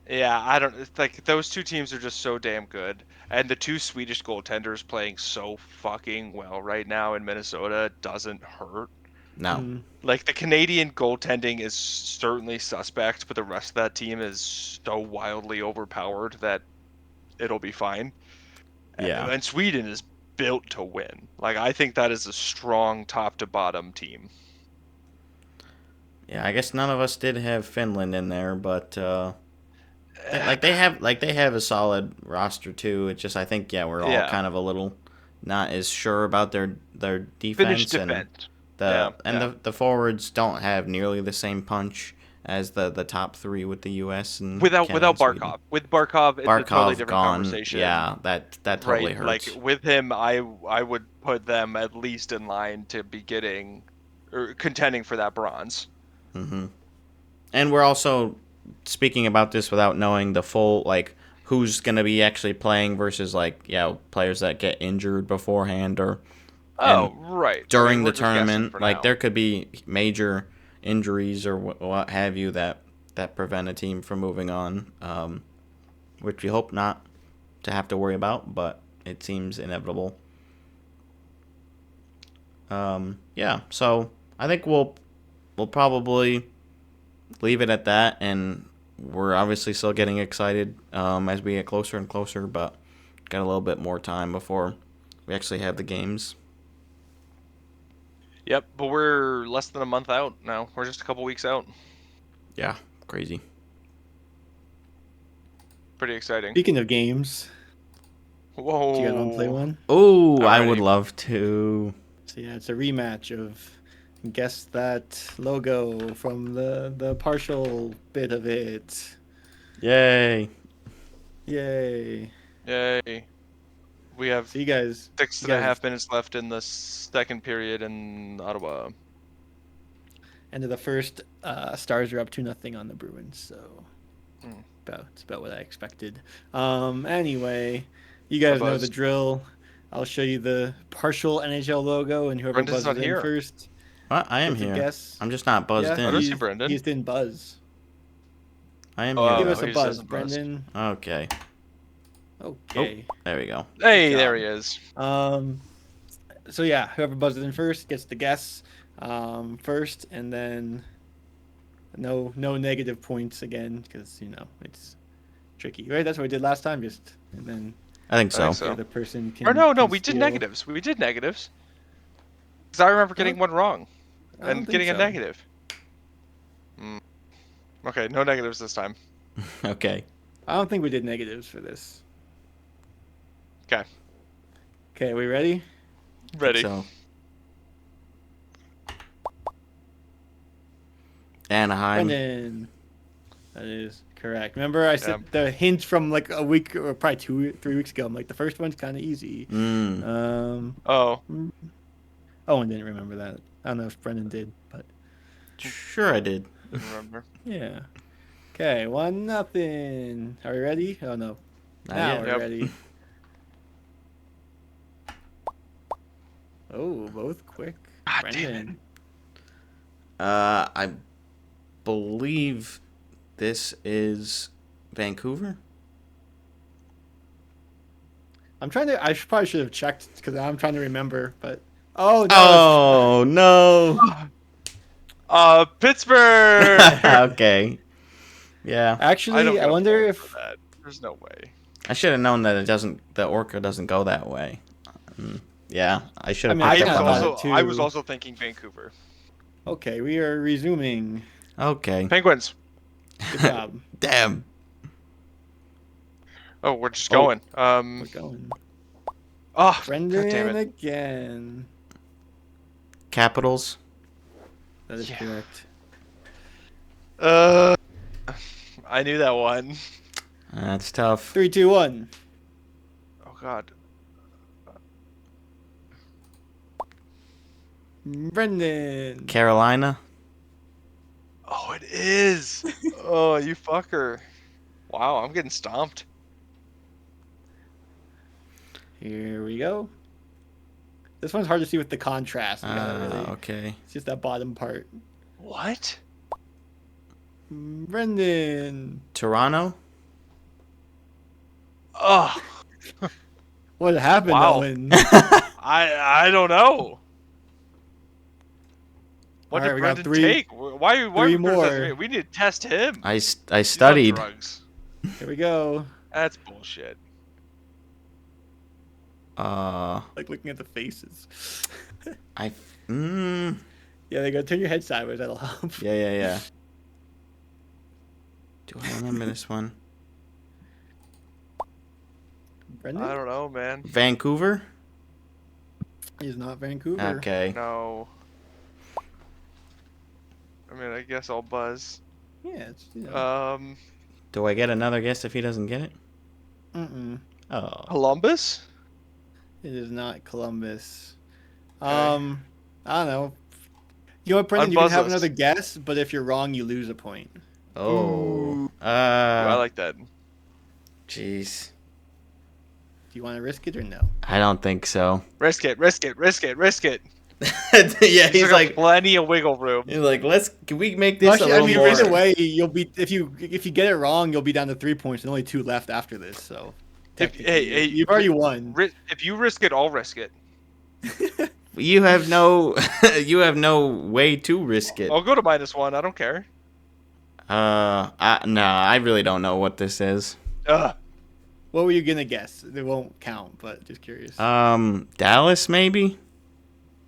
Yeah, I don't it's like those two teams are just so damn good, and the two Swedish goaltenders playing so fucking well right now in Minnesota doesn't hurt. No. Like the Canadian goaltending is certainly suspect, but the rest of that team is so wildly overpowered that it'll be fine. Yeah. And Sweden is built to win. Like I think that is a strong top to bottom team. Yeah. I guess none of us did have Finland in there, but they have a solid roster too. It's just I think we're all Yeah. kind of a little not as sure about their Finnish defense and defense. the forwards don't have nearly the same punch as the top three with the U.S. and Without Canada and Sweden. Barkov. With Barkov, it's a totally Barkov different gone. conversation. Yeah, that totally right? hurts. Like with him, I would put them at least in line to be getting or contending for that bronze. Mm-hmm. And we're also speaking about this without knowing the full, like, who's going to be actually playing versus, like, players that get injured beforehand or Oh, right. during we're the just guessing tournament. for Like, now. there could be major injuries or what have you that prevent a team from moving on, which we hope not to have to worry about, but it seems inevitable. So I think we'll probably leave it at that, and we're obviously still getting excited as we get closer and closer, but got a little bit more time before we actually have the games. Yep, but we're less than a month out now. We're just a couple weeks out. Yeah, crazy. Pretty exciting. Speaking of games, Whoa. do you guys want to play one? Oh, I would Alrighty. love to. So yeah, it's a rematch of guess that logo from the partial bit of it. Yay. Yay! Yay. We have So you guys, 6.5 minutes left in the second period in Ottawa. end of the first, Stars are up 2-0 on the Bruins. So Hmm. it's about what I expected. Anyway, you guys know the buzzed. drill. I'll show you the partial NHL logo, and whoever Brendan's buzzes not in here. first What? I am gets a here. guess. I'm just not buzzed Yeah, I in. don't see Brendan. He just didn't buzz. I am Oh, here. Give no, us a he just buzz, hasn't buzzed. Brendan. Okay. Okay. Oh, there we go. Hey, Good there job. he is. So yeah, whoever buzzes in first gets the guess first, and then no negative points again, because it's tricky, right? That's what we did last time. And then I think I so. think the so. other person can. Or no, can we did steal. negatives. We did negatives. Because I remember getting one wrong. I don't And think getting a so. negative. Okay, no negatives this time. Okay. I don't think we did negatives for this. Okay. Okay, we ready? Ready. So Anaheim. Brendan. That is correct. Remember, I said Yeah. the hint from like a week or probably 3 weeks ago. I'm like, the first one's kind of easy. Mm. Oh. Owen didn't remember that. I don't know if Brendan did, but Sure I did. Didn't remember. yeah. Okay, 1-0. Are we ready? Oh no. Not Now yet. we're Yep. ready. Oh, both quick. Ah, damn Brendan. I believe this is Vancouver. I'm trying to. Probably should have checked because I'm trying to remember. But no. Oh no. Pittsburgh! Okay. Yeah. Actually, I get a wonder point if for that. There's no way. I should have known that the Orca doesn't go that way. Yeah, I should have I mean, picked I up kinda on thought that. it I was too. also thinking Vancouver. Okay, we are resuming. Okay. Penguins. Good job. Damn. Oh, we're just Oh. going. We're going. Oh, God damn Brendan it. again. Capitals. That is Yeah. correct. I knew that one. That's tough. 3, 2, 1. Oh, God. Brendan. Carolina. Oh, it is. Oh, you fucker. Wow, I'm getting stomped. Here we go. This one's hard to see with the contrast. We gotta really. Okay. It's just that bottom part. What? Brendan. Toronto. Oh, What happened, Wow. Owen? I don't know. What All right, did we got Brendan three- take? Why three we more. criticizing- We need to test him. I He's on studied. drugs. Here we go. That's bullshit. Like looking at the faces. I. Mm, Yeah, they go turn your head sideways. That'll help. yeah. Do I remember this one? Brendan I don't know, man. Vancouver. is not Vancouver. Okay. No. I mean, I guess I'll buzz. Yeah, it's Do I get another guess if he doesn't get it? Oh. Columbus? It is not Columbus. Okay. I don't know. You know what, Brendan? You can have Unbuzz us. another guess, but if you're wrong, you lose a point. Oh. I like that. Jeez. Do you want to risk it or no? I don't think so. Risk it, risk it, risk it, risk it. Yeah, he's got like, plenty of wiggle room. he's like, can we make this Actually, a I little mean, more? either way, you'll be if you get it wrong, you'll be down to 3 points and only 2 left after this. So, technically, you've already won. If you risk it, I'll risk it. You have no, you have no way to risk it. I'll go to -1. I don't care. I really don't know what this is. Ugh. What were you gonna guess? It won't count, but just curious. Dallas maybe.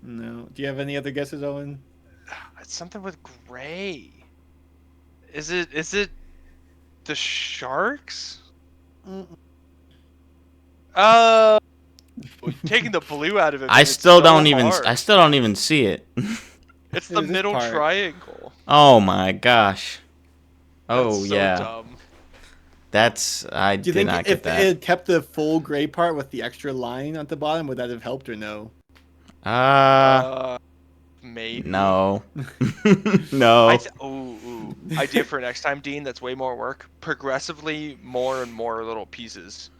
No. Do you have any other guesses, Owen? It's something with gray. Is it the Sharks? Taking the blue out of it. I still don't even see it. It's the middle triangle. Oh my gosh. Oh That's so yeah. dumb. I Do you did think not if get that. it had kept the full gray part with the extra line at the bottom, would that have helped or no? Maybe. No. No. Idea for next time, Dean. That's way more work. Progressively, more and more little pieces.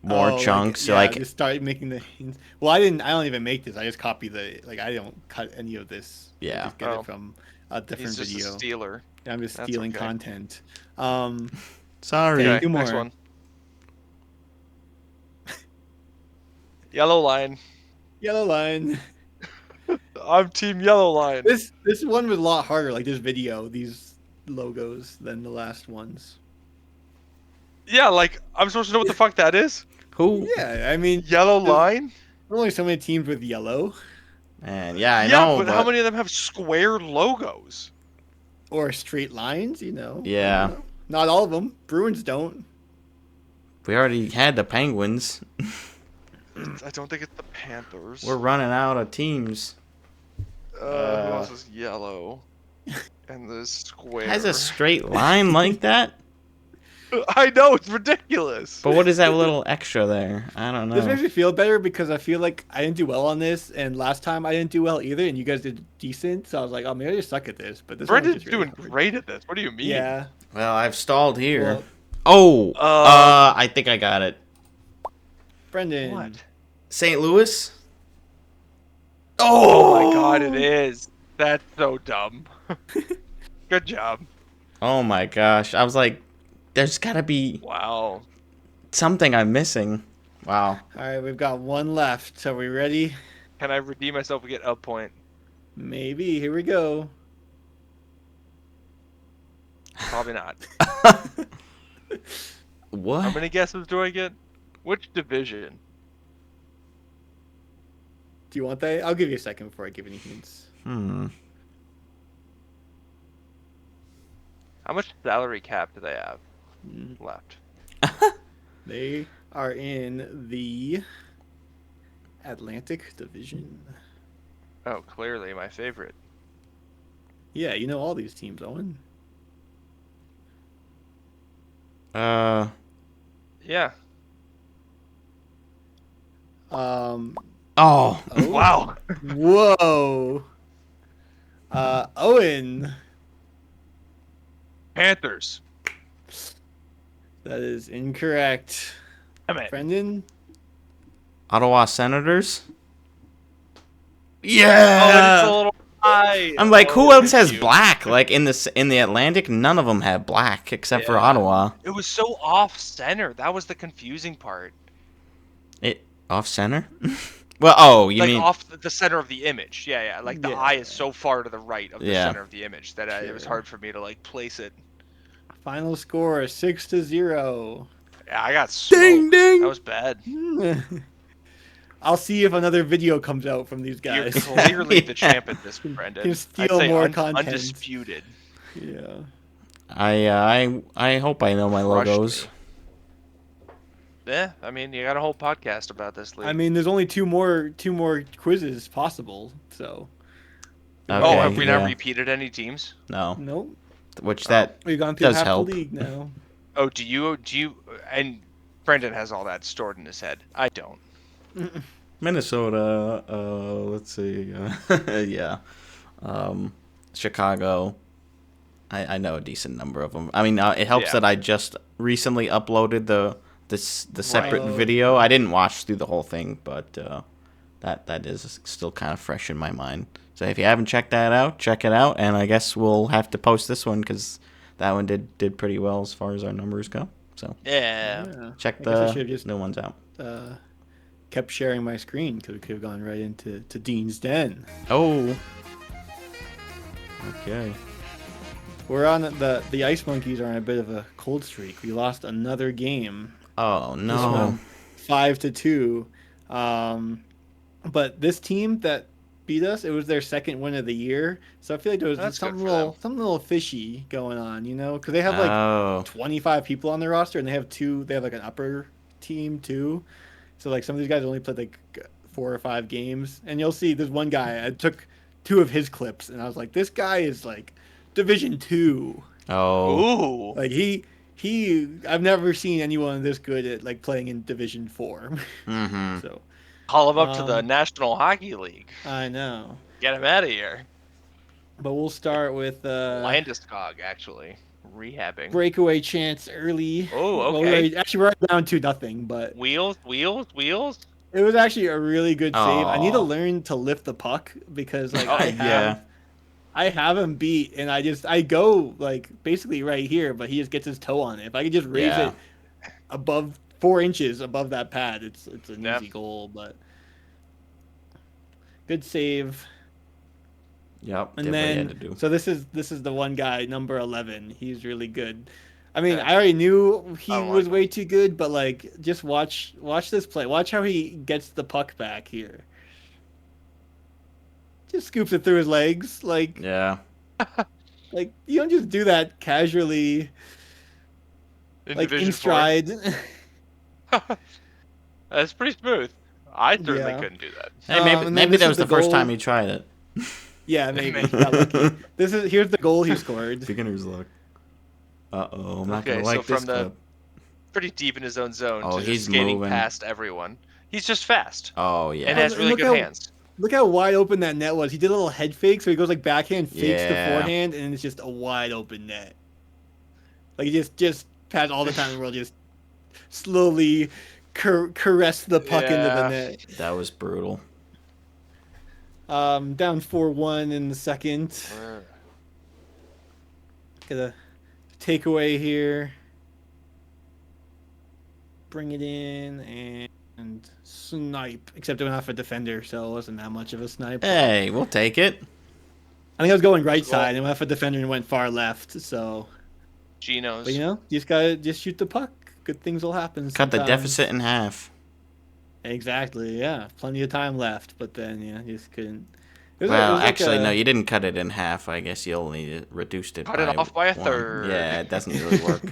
More chunks. Just start making the. Well, I don't even make this. I just copy I don't cut any of this. Yeah. I just get it from a different He's just video. a stealer. I'm just stealing content. Sorry. Okay, 2 more. next one. Yellow line. Yellow line. I'm team yellow line. This one was a lot harder. Like this video, these logos than the last ones. Yeah, like I'm supposed to know what the fuck that is. Who? Yeah, I mean, Yellow line. there are only so many teams with yellow. Man, yeah, I know. But how many of them have square logos? Or straight lines, you know. Yeah. Not all of them. Bruins don't. We already had the Penguins. I don't think it's the Panthers. We're running out of teams. Who else is yellow? And the square. Has a straight line like that? I know, it's ridiculous. But what is that little extra there? I don't know. This makes me feel better because I feel like I didn't do well on this, and last time I didn't do well either, and you guys did decent. So I was like, oh, maybe I just suck at this. But this one was Brendan's just really doing hard. great at this. What do you mean? Yeah. Well, I've stalled here. Well, I think I got it. Brendan. What? St. Louis? Oh my god, it is. That's so dumb. Good job. Oh my gosh. I was like, there's gotta be Wow. something I'm missing. Wow. All right, we've got one left. Are we ready? Can I redeem myself and get a point? Maybe. Here we go. Probably not. What? How many guesses do I get? Which division? Do you want that? I'll give you a second before I give any hints. How much salary cap do they have left? They are in the Atlantic Division. Oh, clearly my favorite. Yeah, you know all these teams, Owen. Yeah. Oh. Wow. Whoa. Owen. Panthers. That is incorrect. Damn it. Brendan. Ottawa Senators? Oh, Yeah. it's a little high. I'm like, who Oh, else has you. black? Like in the Atlantic, none of them have black except for Ottawa. It was so off center. That was the confusing part. It off center? Well, you like mean off the center of the image. Yeah. Like the eye is so far to the right of the center of the image that it was hard for me to like place it. Final score 6-0. Yeah, I got smoked. ding. That was bad. I'll see if another video comes out from these You're guys. clearly the champ at this, Brendan. Can I'd steal say more content. undisputed. Yeah. I hope I know my Crushed logos. me. Yeah, I mean, you got a whole podcast about this league. I mean, there's only two more quizzes possible, so. Okay, have we not yeah. repeated any teams? No. Nope. Which that We've gone through does half help. the league now. Oh, do you? And Brendan has all that stored in his head. I don't. Minnesota, let's see. Yeah. Chicago. I know a decent number of them. I mean, it helps Yeah. that I just recently uploaded the separate Right. video. I didn't watch through the whole thing, but that is still kind of fresh in my mind. So if you haven't checked that out, check it out. And I guess we'll have to post this one because that one did pretty well as far as our numbers go. So Yeah. check I guess I should the have just new ones out. kept sharing my screen because we could have gone right into Dean's Den. Oh. Okay. We're on the Ice Monkeys are on a bit of a cold streak. We lost another game. Oh This no. one, 5-2. But this team that beat us, it was their second win of the year. So I feel like there was That's something good for them. little fishy going on, you know? Because they have like Oh. 25 people on their roster, and they have like an upper team too. So like some of these guys only played like 4 or 5 games, and you'll see there's one guy. I took 2 of his clips, and I was like, this guy is like Division 2. Oh. Ooh. Like I've never seen anyone this good at like playing in Division 4. Mm-hmm. So Call him up to the Um, National Hockey League. I know, Get him out of here. but we'll start with Landeskog, actually. Rehabbing. breakaway chance early. Oh, Well, okay. we're down 2-0, but Wheels. it was actually a really good save. I need to Aw. learn to lift the puck because like Oh, I have him beat, and I go like basically right here, but he just gets his toe on it. If I could just raise Yeah. it above 4 inches above that pad, it's an Yeah. easy goal. But good save. Yep. And Did what he then had to do. so this is the one guy, number 11. He's really good. I mean, Yeah. I already knew he I don't was like way too good, but like just watch this play. Watch how he gets the puck back here. Just scoops it through his legs, like Yeah. you don't just do that casually, In like Division in stride. 4. That's pretty smooth. I certainly Yeah. couldn't do that. Hey, maybe And then maybe this that is was the the first goal. time he tried it. Yeah, maybe he Maybe. got lucky. Here's the goal he scored. Beginner's luck. Uh-oh, I'm not Okay, gonna so like this from the- clip. Pretty deep in his own zone. Oh, to he's just skating moving. past everyone. He's just fast. Oh yeah. And has And really look good how- hands. Look how wide open that net was. He did a little head fake, so he goes like backhand, fakes the Yeah. forehand, and it's just a wide open net. Like he just has all the time in the world, just slowly caress the puck into the Yeah. net. That was brutal. Down 4-1 in the second. Get a takeaway here. Bring it in and snipe. Except it went off a defender, so it wasn't that much of a snipe. Hey, we'll take it. I think I was going right Well- side and went off a defender and went far left. So, Geno's. but you know, you just gotta shoot the puck. Good things will happen. Cut the sometimes. deficit in half. Exactly. Yeah, plenty of time left, but then you just couldn't. It was Well, it was like actually, a- no, you didn't cut it in half. I guess you only reduced it Cut by it off by a 1. third. Yeah, it doesn't really work.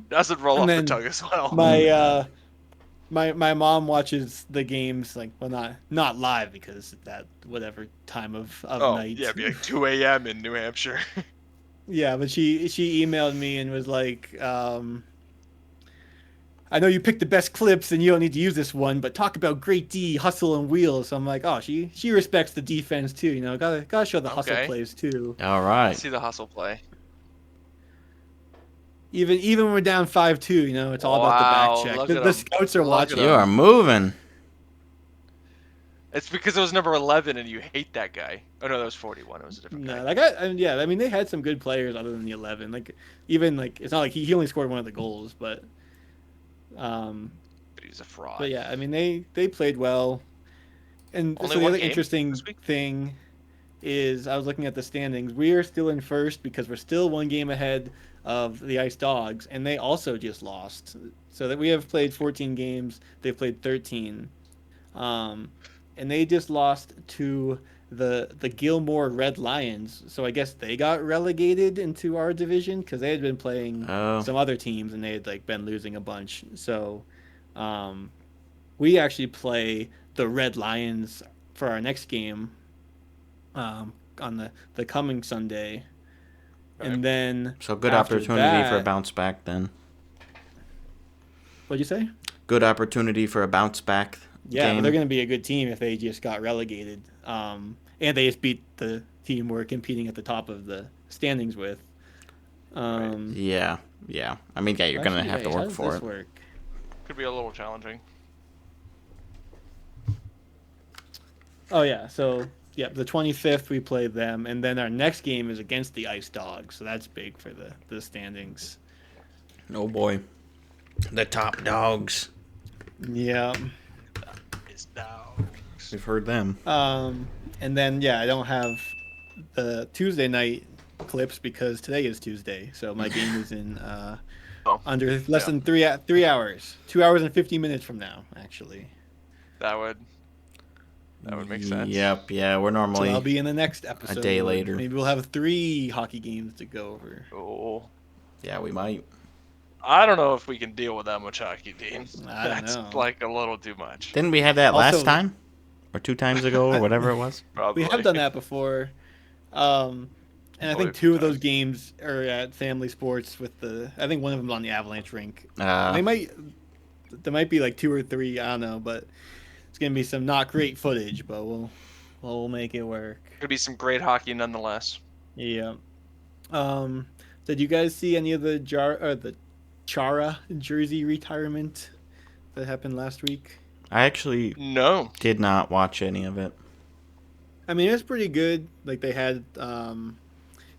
Doesn't roll And off the then tongue as well. My mom watches the games like not live because at that time of night. Yeah, it'd be like 2 a.m. in New Hampshire. Yeah, but she emailed me and was like, I know you picked the best clips and you don't need to use this one, but talk about great D, hustle and wheels. So I'm like, oh, she respects the defense too, you know, gotta show the hustle Okay. plays too. All I right. see the hustle play. Even when we're down 5-2, you know, it's all Wow, about the back check. look The, at the him. scouts are Look watching. at You him. are moving. It's because it was number 11 and you hate that guy. Oh no, that was 41. It was a different No, guy. that guy. Yeah, I mean, they had some good players other than the 11. Like, even like it's not like he only scored one of the goals, but But he's a fraud. But yeah, I mean they played well. And Only so the one other game interesting this week? thing is I was looking at the standings. We are still in first because we're still 1 game ahead of the Ice Dogs, and they also just lost. So that we have played 14 games, they've played 13. And they just lost to the Gilmore Red Lions. So I guess they got relegated into our division because they had been playing Oh. some other teams and they had like been losing a bunch. So we actually play the Red Lions for our next game on the coming Sunday. Okay. And then So good after opportunity for a that- bounce back then. What'd you say? Good opportunity for a bounce back Yeah, but game. they're going to be a good team if they just got relegated. And they just beat the team we're competing at the top of the standings with. Yeah. I mean, yeah, you're gonna Actually, have to wait, how work does for this it. work? Could be a little challenging. Oh yeah, so the 25th we play them, and then our next game is against the Ice Dogs, so that's big for the standings. Oh boy, the top dogs. Yeah. It's down. We've heard them. And then I don't have the Tuesday night clips because today is Tuesday, so my game is in under less than 3 hours, 2 hours and 50 minutes from now, actually. That would make sense. Yep. Yeah, we're So normally I'll be in the next episode. day later. Maybe we'll have 3 hockey games to go over. Oh. Yeah, we might. I don't know if we can deal with that much hockey, Dean. I don't That's know. like a little too much. Didn't we have that last Also- time, or 2 times ago, or whatever it was? Probably. We have done that before. And I think 2 of those games are at Family Sports with I think one of them on the Avalanche rink. There might be like 2 or 3, I don't know, but it's gonna be some not great footage, but we'll make it work. Could be some great hockey nonetheless. Yeah. Did you guys see any of the Chara jersey retirement that happened last week? I actually No. did not watch any of it. I mean, it was pretty good. Like they had,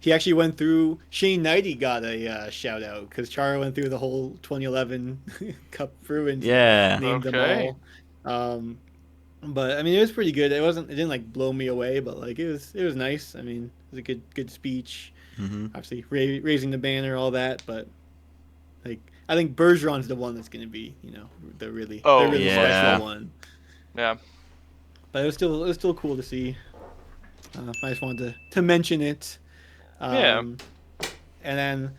he actually went through. Shane Knighty got a shout out because Chara went through the whole 2011 Cup Bruins. Yeah. Named Okay. them all. But I mean, it was pretty good. It didn't like blow me away, but like it was nice. I mean, it was a good speech. Mm-hmm. Obviously, raising the banner, all that. But like, I think Bergeron's the one that's going to be, the really yeah. special one. Yeah. But it was still cool to see. I just wanted to mention it. Yeah. And then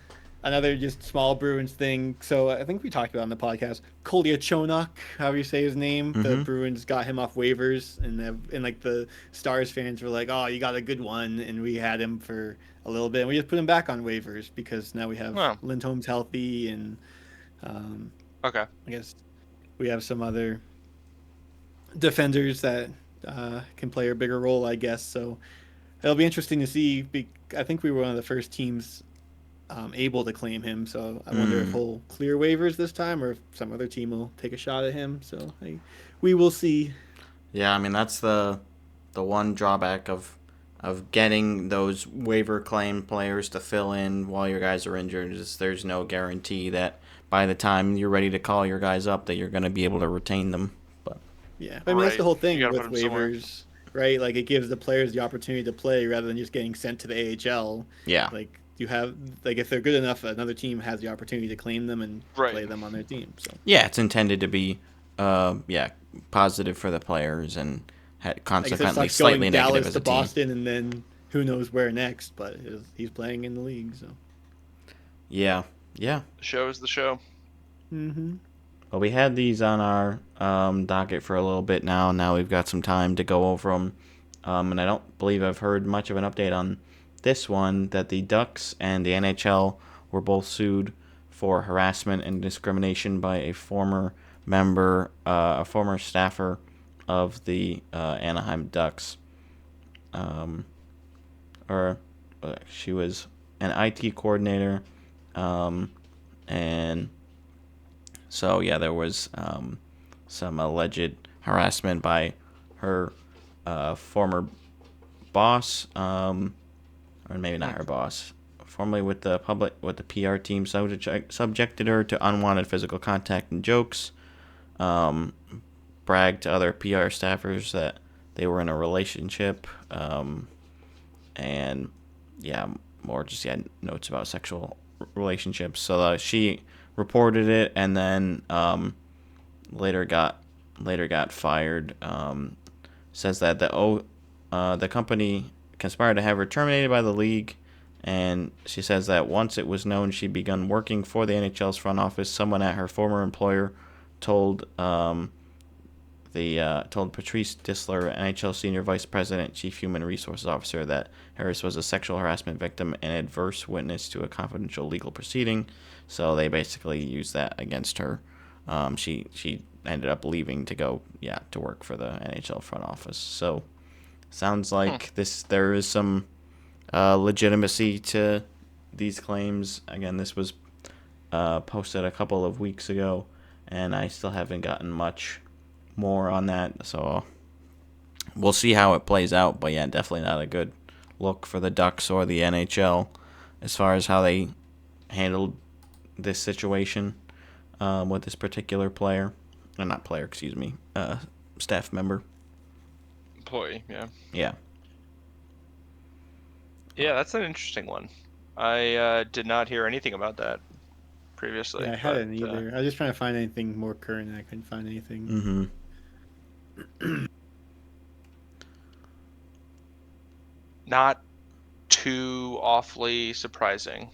another just small Bruins thing. So I think we talked about on the podcast. Kolyachonok, however you say his name. The Mhm. Bruins got him off waivers, and like the Stars fans were like, "Oh, you got a good one," and we had him for a little bit, and we just put him back on waivers because now we have Lindholm's healthy, and Okay. I guess we have some other defenders that can play a bigger role, I guess. So it'll be interesting to see. I think we were one of the first teams able to claim him, so I wonder if he'll clear waivers this time or if some other team will take a shot at him. So we will see. Yeah, I mean that's the one drawback of getting those waiver claim players to fill in while your guys are injured is there's no guarantee that by the time you're ready to call your guys up that you're going to be able to retain them. But yeah, I mean that's the whole thing You with gotta put 'em somewhere. waivers, right? Like it gives the players the opportunity to play rather than just getting sent to the AHL. yeah, Like you have, like if they're good enough, another team has the opportunity to claim them and play them on their team. So yeah, it's intended to be positive for the players and I guess it's consequently like slightly going negative Dallas as to a team. Boston and then who knows where next, but he's playing in the league. So Yeah. The show is the show. Well, we had these on our docket for a little bit now. Now we've got some time to go over them. And I don't believe I've heard much of an update on this one, that the Ducks and the NHL were both sued for harassment and discrimination by a former member, a former staffer of the Anaheim Ducks. She was an IT coordinator. And so, yeah, there was some alleged harassment by her former boss, or maybe not her boss, formerly with the PR team, subjected her to unwanted physical contact and jokes, bragged to other PR staffers that they were in a relationship, and more just notes about sexual relationships. So she reported it and then later got fired. Says that the company conspired to have her terminated by the league, and she says that once it was known she'd begun working for the NHL's front office, someone at her former employer told Patrice Disler, NHL Senior Vice President, Chief Human Resources Officer, that Harris was a sexual harassment victim and adverse witness to a confidential legal proceeding. So they basically used that against her. She ended up leaving to go to work for the NHL front office. So sounds like there is some legitimacy to these claims. Again, this was posted a couple of weeks ago, and I still haven't gotten much more on that. So we'll see how it plays out. But yeah, definitely not a good look for the Ducks or the NHL as far as how they handled this situation with this particular player. Not player, excuse me. Staff member. Employee, yeah. Yeah. Yeah, that's an interesting one. I did not hear anything about that previously. Yeah, I hadn't either. I was just trying to find anything more current, and I couldn't find anything. Mm-hmm. Not too awfully surprising.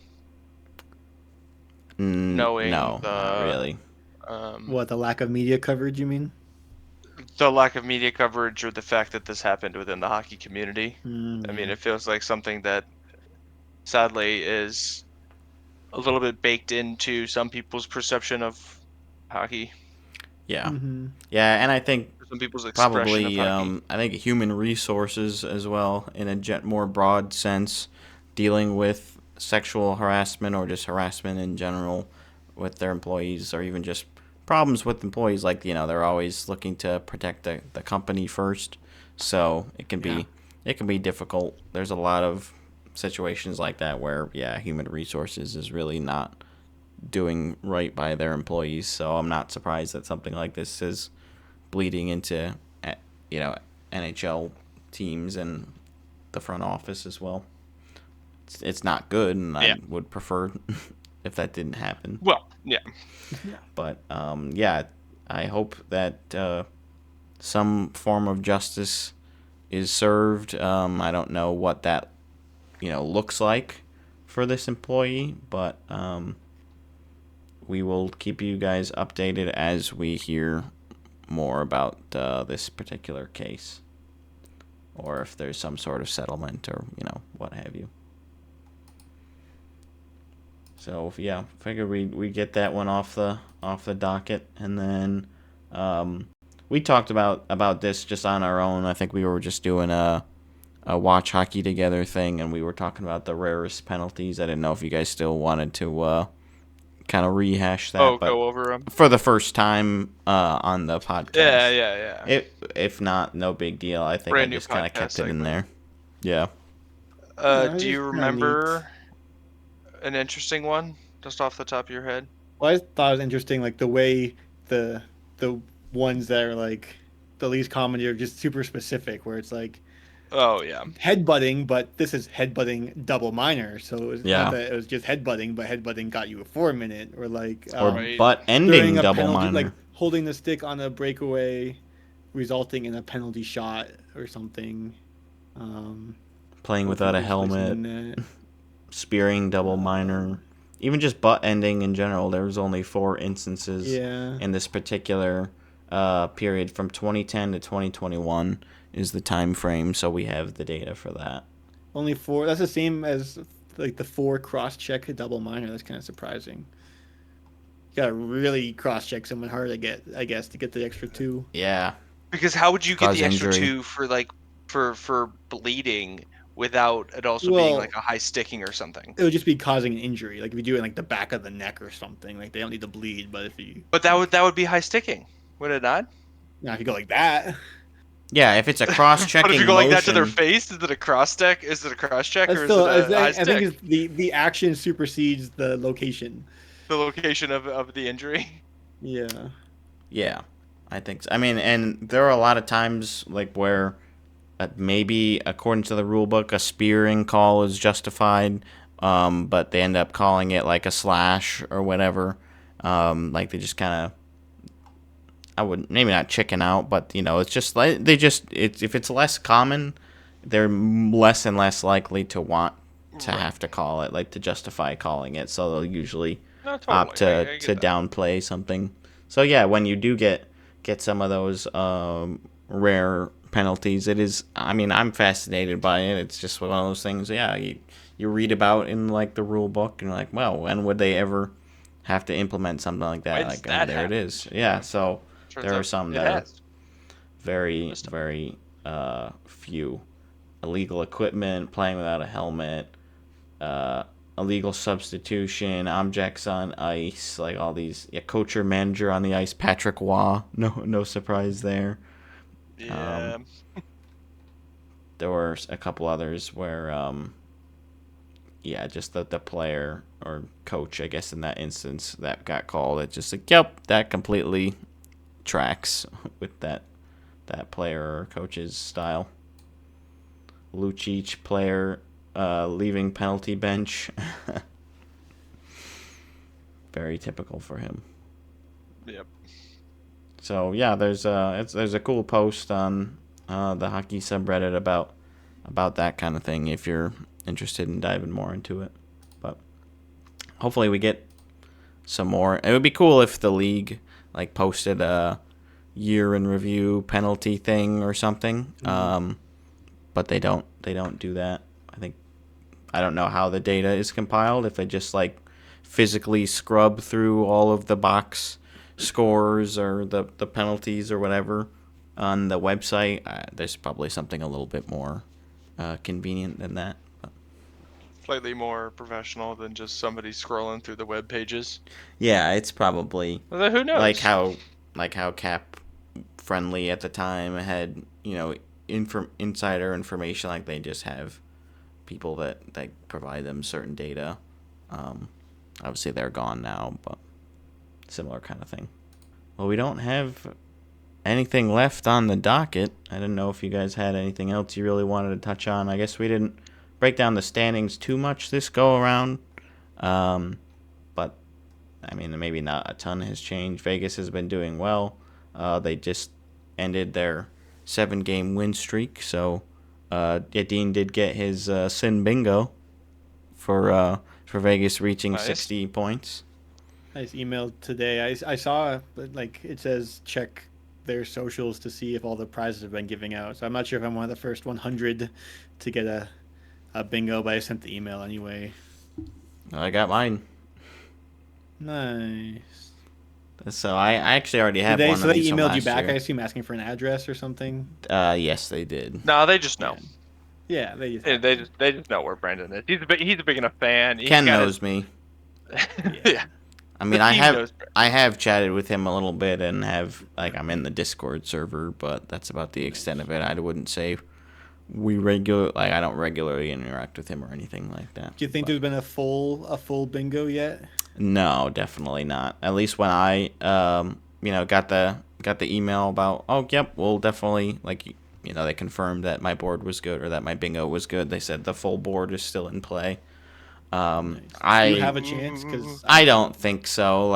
Knowing no, not really. What, the lack of media coverage, you mean? The lack of media coverage, or the fact that this happened within the hockey community. I mean, it feels like something that sadly is a little bit baked into some people's perception of hockey. Yeah. Mm-hmm. Yeah, and I think Some people's expression of probably hockey. I think human resources as well, in a more broad sense, dealing with sexual harassment or just harassment in general with their employees, or even just problems with employees. Like, they're always looking to protect the company first, so it can be difficult. There's a lot of situations like that where human resources is really not doing right by their employees. So I'm not surprised that something like this is bleeding into NHL teams and the front office as well. It's not good, and I would prefer if that didn't happen. Well, yeah. But I hope that some form of justice is served. I don't know what that looks like for this employee, but we will keep you guys updated as we hear more about this particular case, or if there's some sort of settlement or what have you. So figured we get that one off the docket, and then we talked about this just on our own. I think we were just doing a watch hockey together thing, and we were talking about the rarest penalties. I didn't know if you guys still wanted to kind of rehash that, but go over them for the first time on the podcast. Yeah. If not, no big deal. I think Brand I new just kind of podcast kept it in segment. there. Yeah. Do you remember an interesting one just off the top of your head? Well, I thought it was interesting, like the way the ones that are like the least common are just super specific, where it's like, oh yeah, headbutting, but this is headbutting double minor, so it was not that it was just headbutting, but headbutting got you a 4-minute, or like or butt ending double penalty, minor, like holding the stick on a breakaway, resulting in a penalty shot or something. Playing without a helmet, spearing double minor, even just butt ending in general. There was only 4 instances in this particular period from 2010 to 2021 is the time frame, so we have the data for that. Only 4. That's the same as like the 4 cross-check double minor. That's kind of surprising. You gotta really cross-check someone hard to get, I guess, to get the extra 2. Yeah. Because how would you get the extra injury. 2 for like for bleeding without it also being like a high sticking or something? It would just be causing an injury. Like if you do it in like the back of the neck or something, like they don't need to bleed. But if you that would be high sticking, would it not? Now if you go like that. Yeah, if it's a cross-checking But if you go like that to their motion- face, is it a cross-check? Is it a cross-check, or Still, is it a high I stick? think it's the action supersedes the location. The location of the injury. Yeah. Yeah, I think so. I mean, and there are a lot of times like where maybe according to the rule book a spearing call is justified, but they end up calling it like a slash or whatever. Like they just kind of, I would maybe not chicken out, but it's just like if it's less common, they're less and less likely to want to have to call it, like to justify calling it. So they'll usually opt to downplay something. So yeah, when you do get some of those rare penalties, it is. I mean, I'm fascinated by it. It's just one of those things. Yeah, you read about in like the rule book, and you're like, well, when would they ever have to implement something like that? When's like, that there it is. Yeah. So There are some it that are has. very, very few. Illegal equipment, playing without a helmet, illegal substitution, objects on ice, like all these. Yeah, coach or manager on the ice, Patrick Waugh. No surprise there. Yeah. There were a couple others where, just the player or coach, I guess in that instance, that got called. It's just like, yep, that completely tracks with that player or coach's style. Lucic player leaving penalty bench. Very typical for him. Yep. So yeah, there's a cool post on the hockey subreddit about that kind of thing if you're interested in diving more into it. But hopefully we get some more. It would be cool if the league like posted a year in review penalty thing or something. But they don't do that. I don't know how the data is compiled, if they just like physically scrub through all of the box scores or the penalties or whatever on the website. There's probably something a little bit more convenient than that. Slightly more professional than just somebody scrolling through the web pages. Yeah, it's probably Well, who knows? like how Cap Friendly at the time had, insider information, like they just have people that provide them certain data. Obviously they're gone now, but similar kind of thing. Well, we don't have anything left on the docket. I didn't know if you guys had anything else you really wanted to touch on. I guess we didn't break down the standings too much this go around. But I mean, maybe not a ton has changed. Vegas has been doing well. They just ended their 7-game win streak, so Dean did get his sin bingo for Vegas reaching Nice. 60 points. I just emailed today. I saw like it says check their socials to see if all the prizes have been giving out. So I'm not sure if I'm one of the first 100 to get a bingo, but I sent the email anyway. I got mine. Nice. So I actually already have Did they, one. so of they these from emailed you last back, year. I assume, asking for an address or something? Yes, they did. No, they just know. Yeah, they just. They just know where Brandon is. He's a big enough fan. Ken knows me. Yeah. I mean, The team knows I have chatted with him a little bit and I'm in the Discord server, but that's about the extent of it. I wouldn't say I don't regularly interact with him or anything like that. Do you think there's been a full bingo yet? No, definitely not. At least when I got the email about, oh yep, we'll definitely they confirmed that my board was good or that my bingo was good. They said the full board is still in play. Nice. Do you have a chance? Because I don't think so.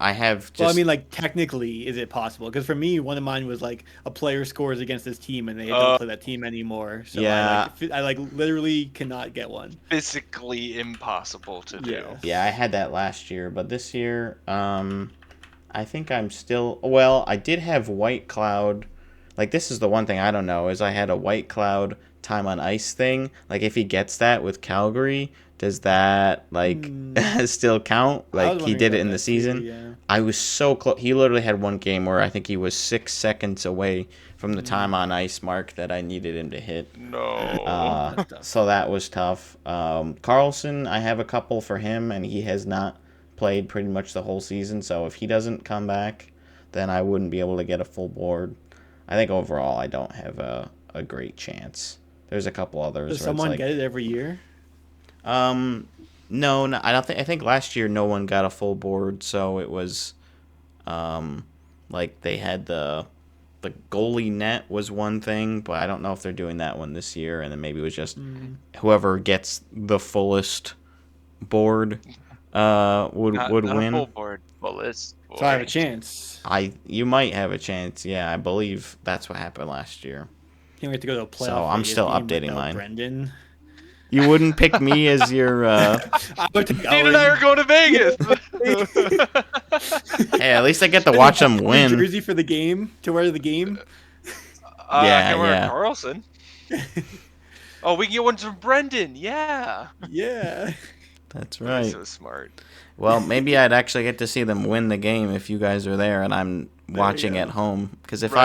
I have just. Well, I mean, technically, is it possible? Because for me, one of mine was a player scores against this team, and they don't play that team anymore. So Yeah. I literally cannot get one. physically impossible to do. Yeah, I had that last year, but this year, I think I'm still. Well, I did have White Cloud. This is the one thing I don't know is I had a White Cloud time on ice thing. If he gets that with Calgary, does that still count? He did it in the season. Too, yeah. I was so close. He literally had one game where I think he was 6 seconds away from the time on ice mark that I needed him to hit. No. So that was tough. Carlson, I have a couple for him, and he has not played pretty much the whole season. So if he doesn't come back, then I wouldn't be able to get a full board. I think overall I don't have a great chance. There's a couple others. Does someone get it every year? No, I don't think. I think last year no one got a full board, so it was, they had the goalie net was one thing, but I don't know if they're doing that one this year. And then maybe it was just whoever gets the fullest board, would Not win. A full board, fullest board. So I have a chance. You might have a chance. Yeah, I believe that's what happened last year. Can't wait to go to a playoff. So I'm Vegas still game updating without mine. Brendan. You wouldn't pick me as your. I would take Dean and I Owen. are going to Vegas. Hey, at least I get to watch them win. Jersey for the game to wear the game. I Yeah, can wear yeah. Carlson. Oh, we can get one from Brendan. Yeah. Yeah. That's He's right. so smart. Well, maybe I'd actually get to see them win the game if you guys are there, and I'm watching at home. Because if Right.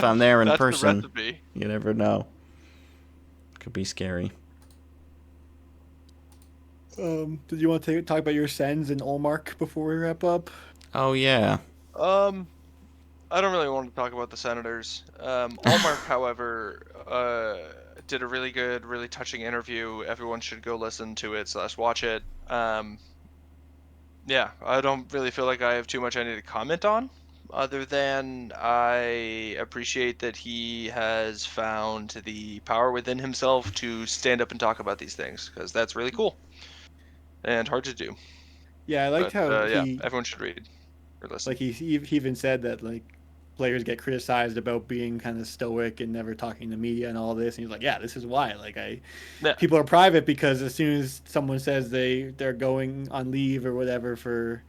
I'm there in That's the person, recipe. you never know. Could be scary. Did you want to talk about your Sens and Ullmark before we wrap up? Oh yeah. I don't really want to talk about the Senators. Ullmark, however, did a really good, really touching interview. Everyone should go listen to it / watch it. Yeah, I don't really feel like I have too much I need to comment on, other than I appreciate that he has found the power within himself to stand up and talk about these things, because that's really cool and hard to do. Yeah, I liked But how yeah, everyone should read or listen. like he even said that like players get criticized about being kind of stoic and never talking to media and all this, and he's like, yeah, this is why. Like Yeah. people are private because as soon as someone says they're going on leave or whatever for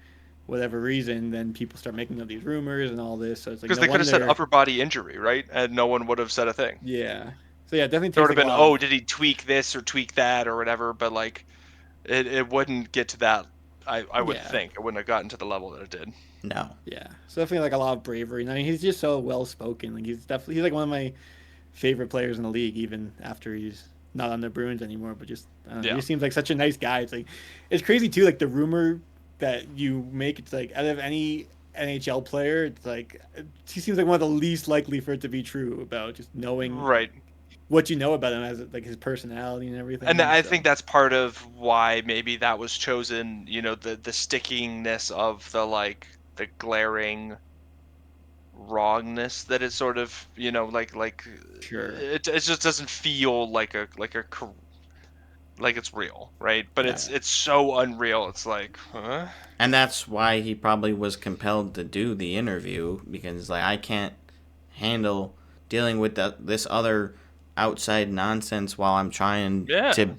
whatever reason, then people start making up these rumors and all this. So it's like Because no they could have said wonder. upper body injury, right? And no one would have said a thing. Yeah. So yeah, it definitely There takes would have like a been, lot oh, of did he tweak this or tweak that or whatever, but like it wouldn't get to that. I would Yeah. think it wouldn't have gotten to the level that it did. No. Yeah, so definitely like a lot of bravery. And I mean, he's just so well spoken. Like he's like one of my favorite players in the league, even after he's not on the Bruins anymore. But just I don't know, Yeah. he just seems like such a nice guy. It's like it's crazy too. Like the rumor that you make, it's like out of any NHL player, it's like he seems like one of the least likely for it to be true about just knowing Right. what you know about him as like his personality and everything. And I so. think that's part of why maybe that was chosen, the stickingness of the glaring wrongness that is sort of, like Sure. it just doesn't feel like like it's real, right? But Yeah. it's so unreal. It's like, huh? And that's why he probably was compelled to do the interview, because like I can't handle dealing with this other outside nonsense while I'm trying Yeah. to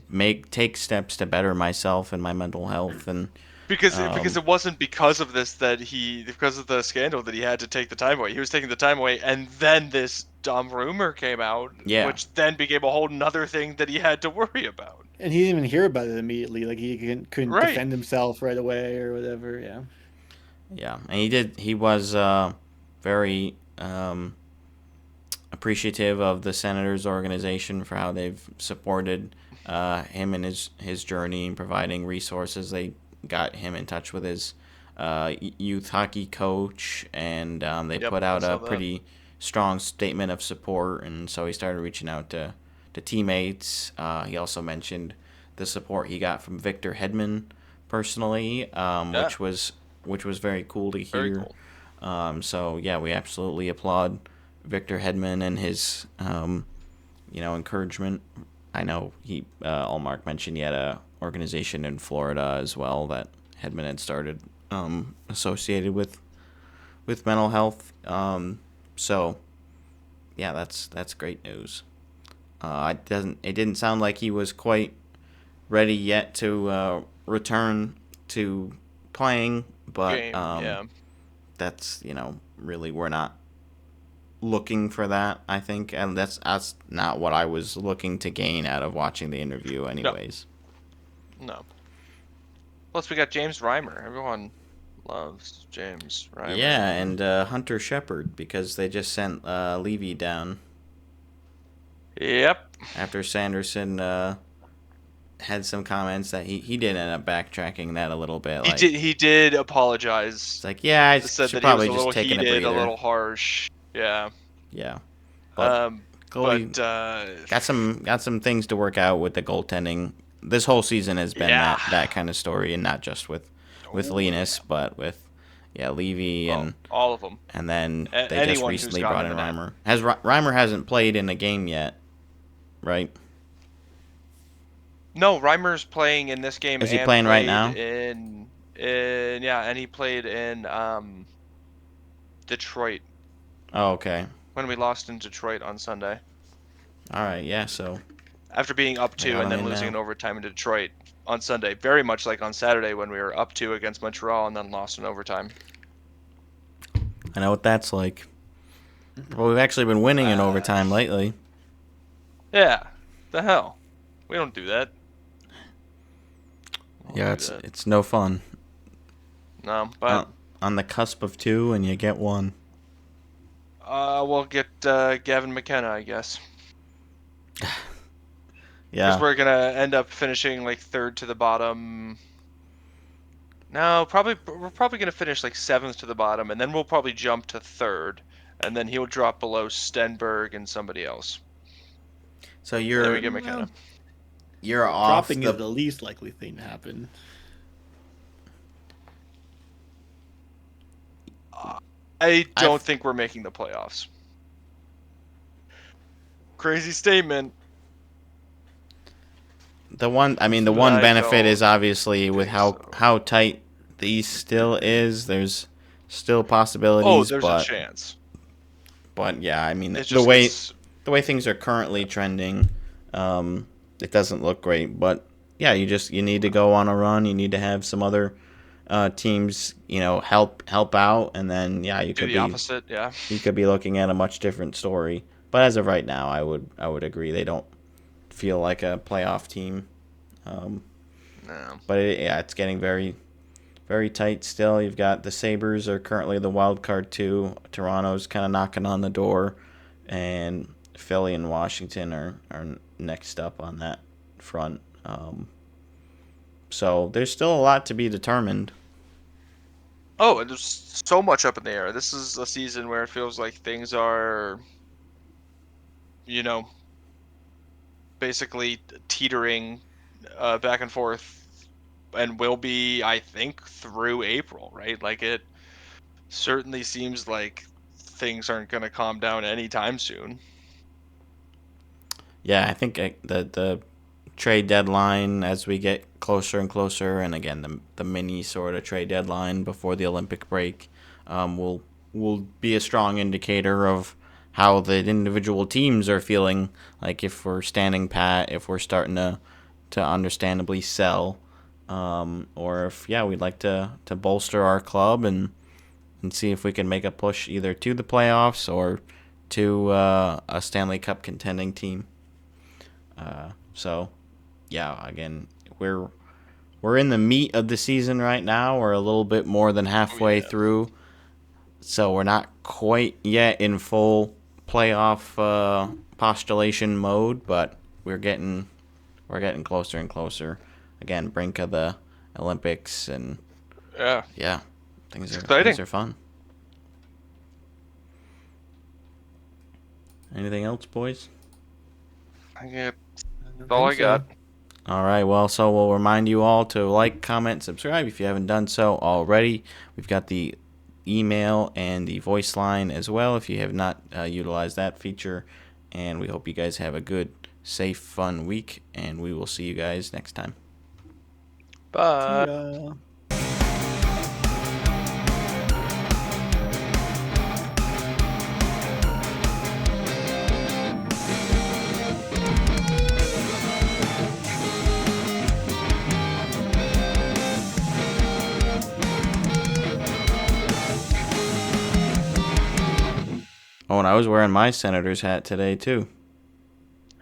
take steps to better myself and my mental health. And Because it wasn't because of this because of the scandal that he had to take the time away. He was taking the time away, and then this dumb rumor came out, Yeah. which then became a whole nother thing that he had to worry about. And he didn't even hear about it immediately. Like he couldn't Right. defend himself right away or whatever. Yeah. yeah, and he was very appreciative of the Senators organization for how they've supported him in his journey and providing resources. They got him in touch with his youth hockey coach, and they Yep, put I out saw a that. pretty strong statement of support, and so he started reaching out to teammates. He also mentioned the support he got from Victor Hedman personally, Yeah. which was very cool to hear. Very cool. So yeah, we absolutely applaud Victor Hedman and his encouragement. I know Ullmark mentioned he had a organization in Florida as well that Hedman had started, associated with mental health. So yeah, that's great news. It didn't sound like he was quite ready yet to return to playing, but Game, yeah. that's really we're not looking for that, I think, and that's not what I was looking to gain out of watching the interview anyways. No. Plus, we got James Reimer. Everyone loves James Reimer. Yeah, and Hunter Shepard, because they just sent Levy down Yep. after Sanderson had some comments that he did end up backtracking that a little bit. He did apologize. It's like, yeah, I Said should that he was probably a just little take a heated, breather. a little harsh. Yeah. Yeah, but goalie got some things to work out with the goaltending. This whole season has been that kind of story, and not just with Linus, but with Levy and all of them. And then they just recently brought in Reimer. Reimer hasn't played in a game yet, right? No, Reimer's playing in this game. Is he and playing right played now? And he played in Detroit. Oh, okay. When we lost in Detroit on Sunday. All right, yeah. So after being up 2 and then losing in overtime in Detroit on Sunday, very much like on Saturday when we were up 2 against Montreal and then lost in overtime. I know what that's like. But we've actually been winning in overtime lately. Yeah, the hell, we don't do that. Yeah, it's no fun. No, but on the cusp of 2 and you get 1. We'll get Gavin McKenna, I guess. Because Yeah. we're gonna end up finishing like third to the bottom. No, we're probably gonna finish like seventh to the bottom, and then we'll probably jump to third, and then he'll drop below Stenberg and somebody else. So And then we you're get McKenna. you're off Dropping the is the least likely thing to happen. I don't think we're making the playoffs. Crazy statement. the one But one I benefit don't is obviously with think how so. how tight the East still is. There's still possibilities, Oh, there's a but chance. yeah, I mean It's the just way things are currently trending, it doesn't look great. But yeah, you need to go on a run. You need to have some other teams, help out, and then yeah, do the opposite. Yeah. you could be looking at a much different story. But as of right now, I would agree they don't feel like a playoff team. No. But it's getting very, very tight still. You've got the Sabres are currently the wild card too. Toronto's kind of knocking on the door, and Philly and Washington are next up on that front. So there's still a lot to be determined. Oh, and there's so much up in the air. This is a season where it feels like things are, basically teetering back and forth, and will be, I think, through April, right? Like, it certainly seems like things aren't going to calm down anytime soon. Yeah, I think the trade deadline as we get closer and closer, and again the mini sort of trade deadline before the Olympic break, will be a strong indicator of how the individual teams are feeling. Like if we're standing pat, if we're starting to understandably sell, or if we'd like to bolster our club and see if we can make a push either to the playoffs or to a Stanley Cup contending team. So, yeah, again, we're in the meat of the season right now. We're a little bit more than halfway through, so we're not quite yet in full playoff postulation mode, but we're getting closer and closer. Again, brink of the Olympics, and Yeah. things Exciting. are fun. Anything else, boys? That's all I got. All right, well, so we'll remind you all to like, comment, subscribe if you haven't done so already. We've got the email and the voice line as well if you have not utilized that feature. And we hope you guys have a good, safe, fun week, and we will see you guys next time. Bye. See ya. Oh, and I was wearing my Senator's hat today, too.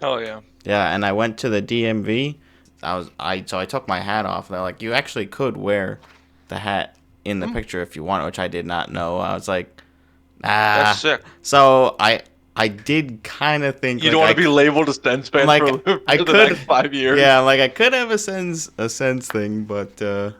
Oh, yeah. Yeah, and I went to the DMV. So I took my hat off. They're like, you actually could wear the hat in the picture if you want, which I did not know. I was like, That's sick. So I did kind of think You don't want to be labeled a Sens fan like, for I the could, next 5 years. Yeah, like I could have a sense thing, but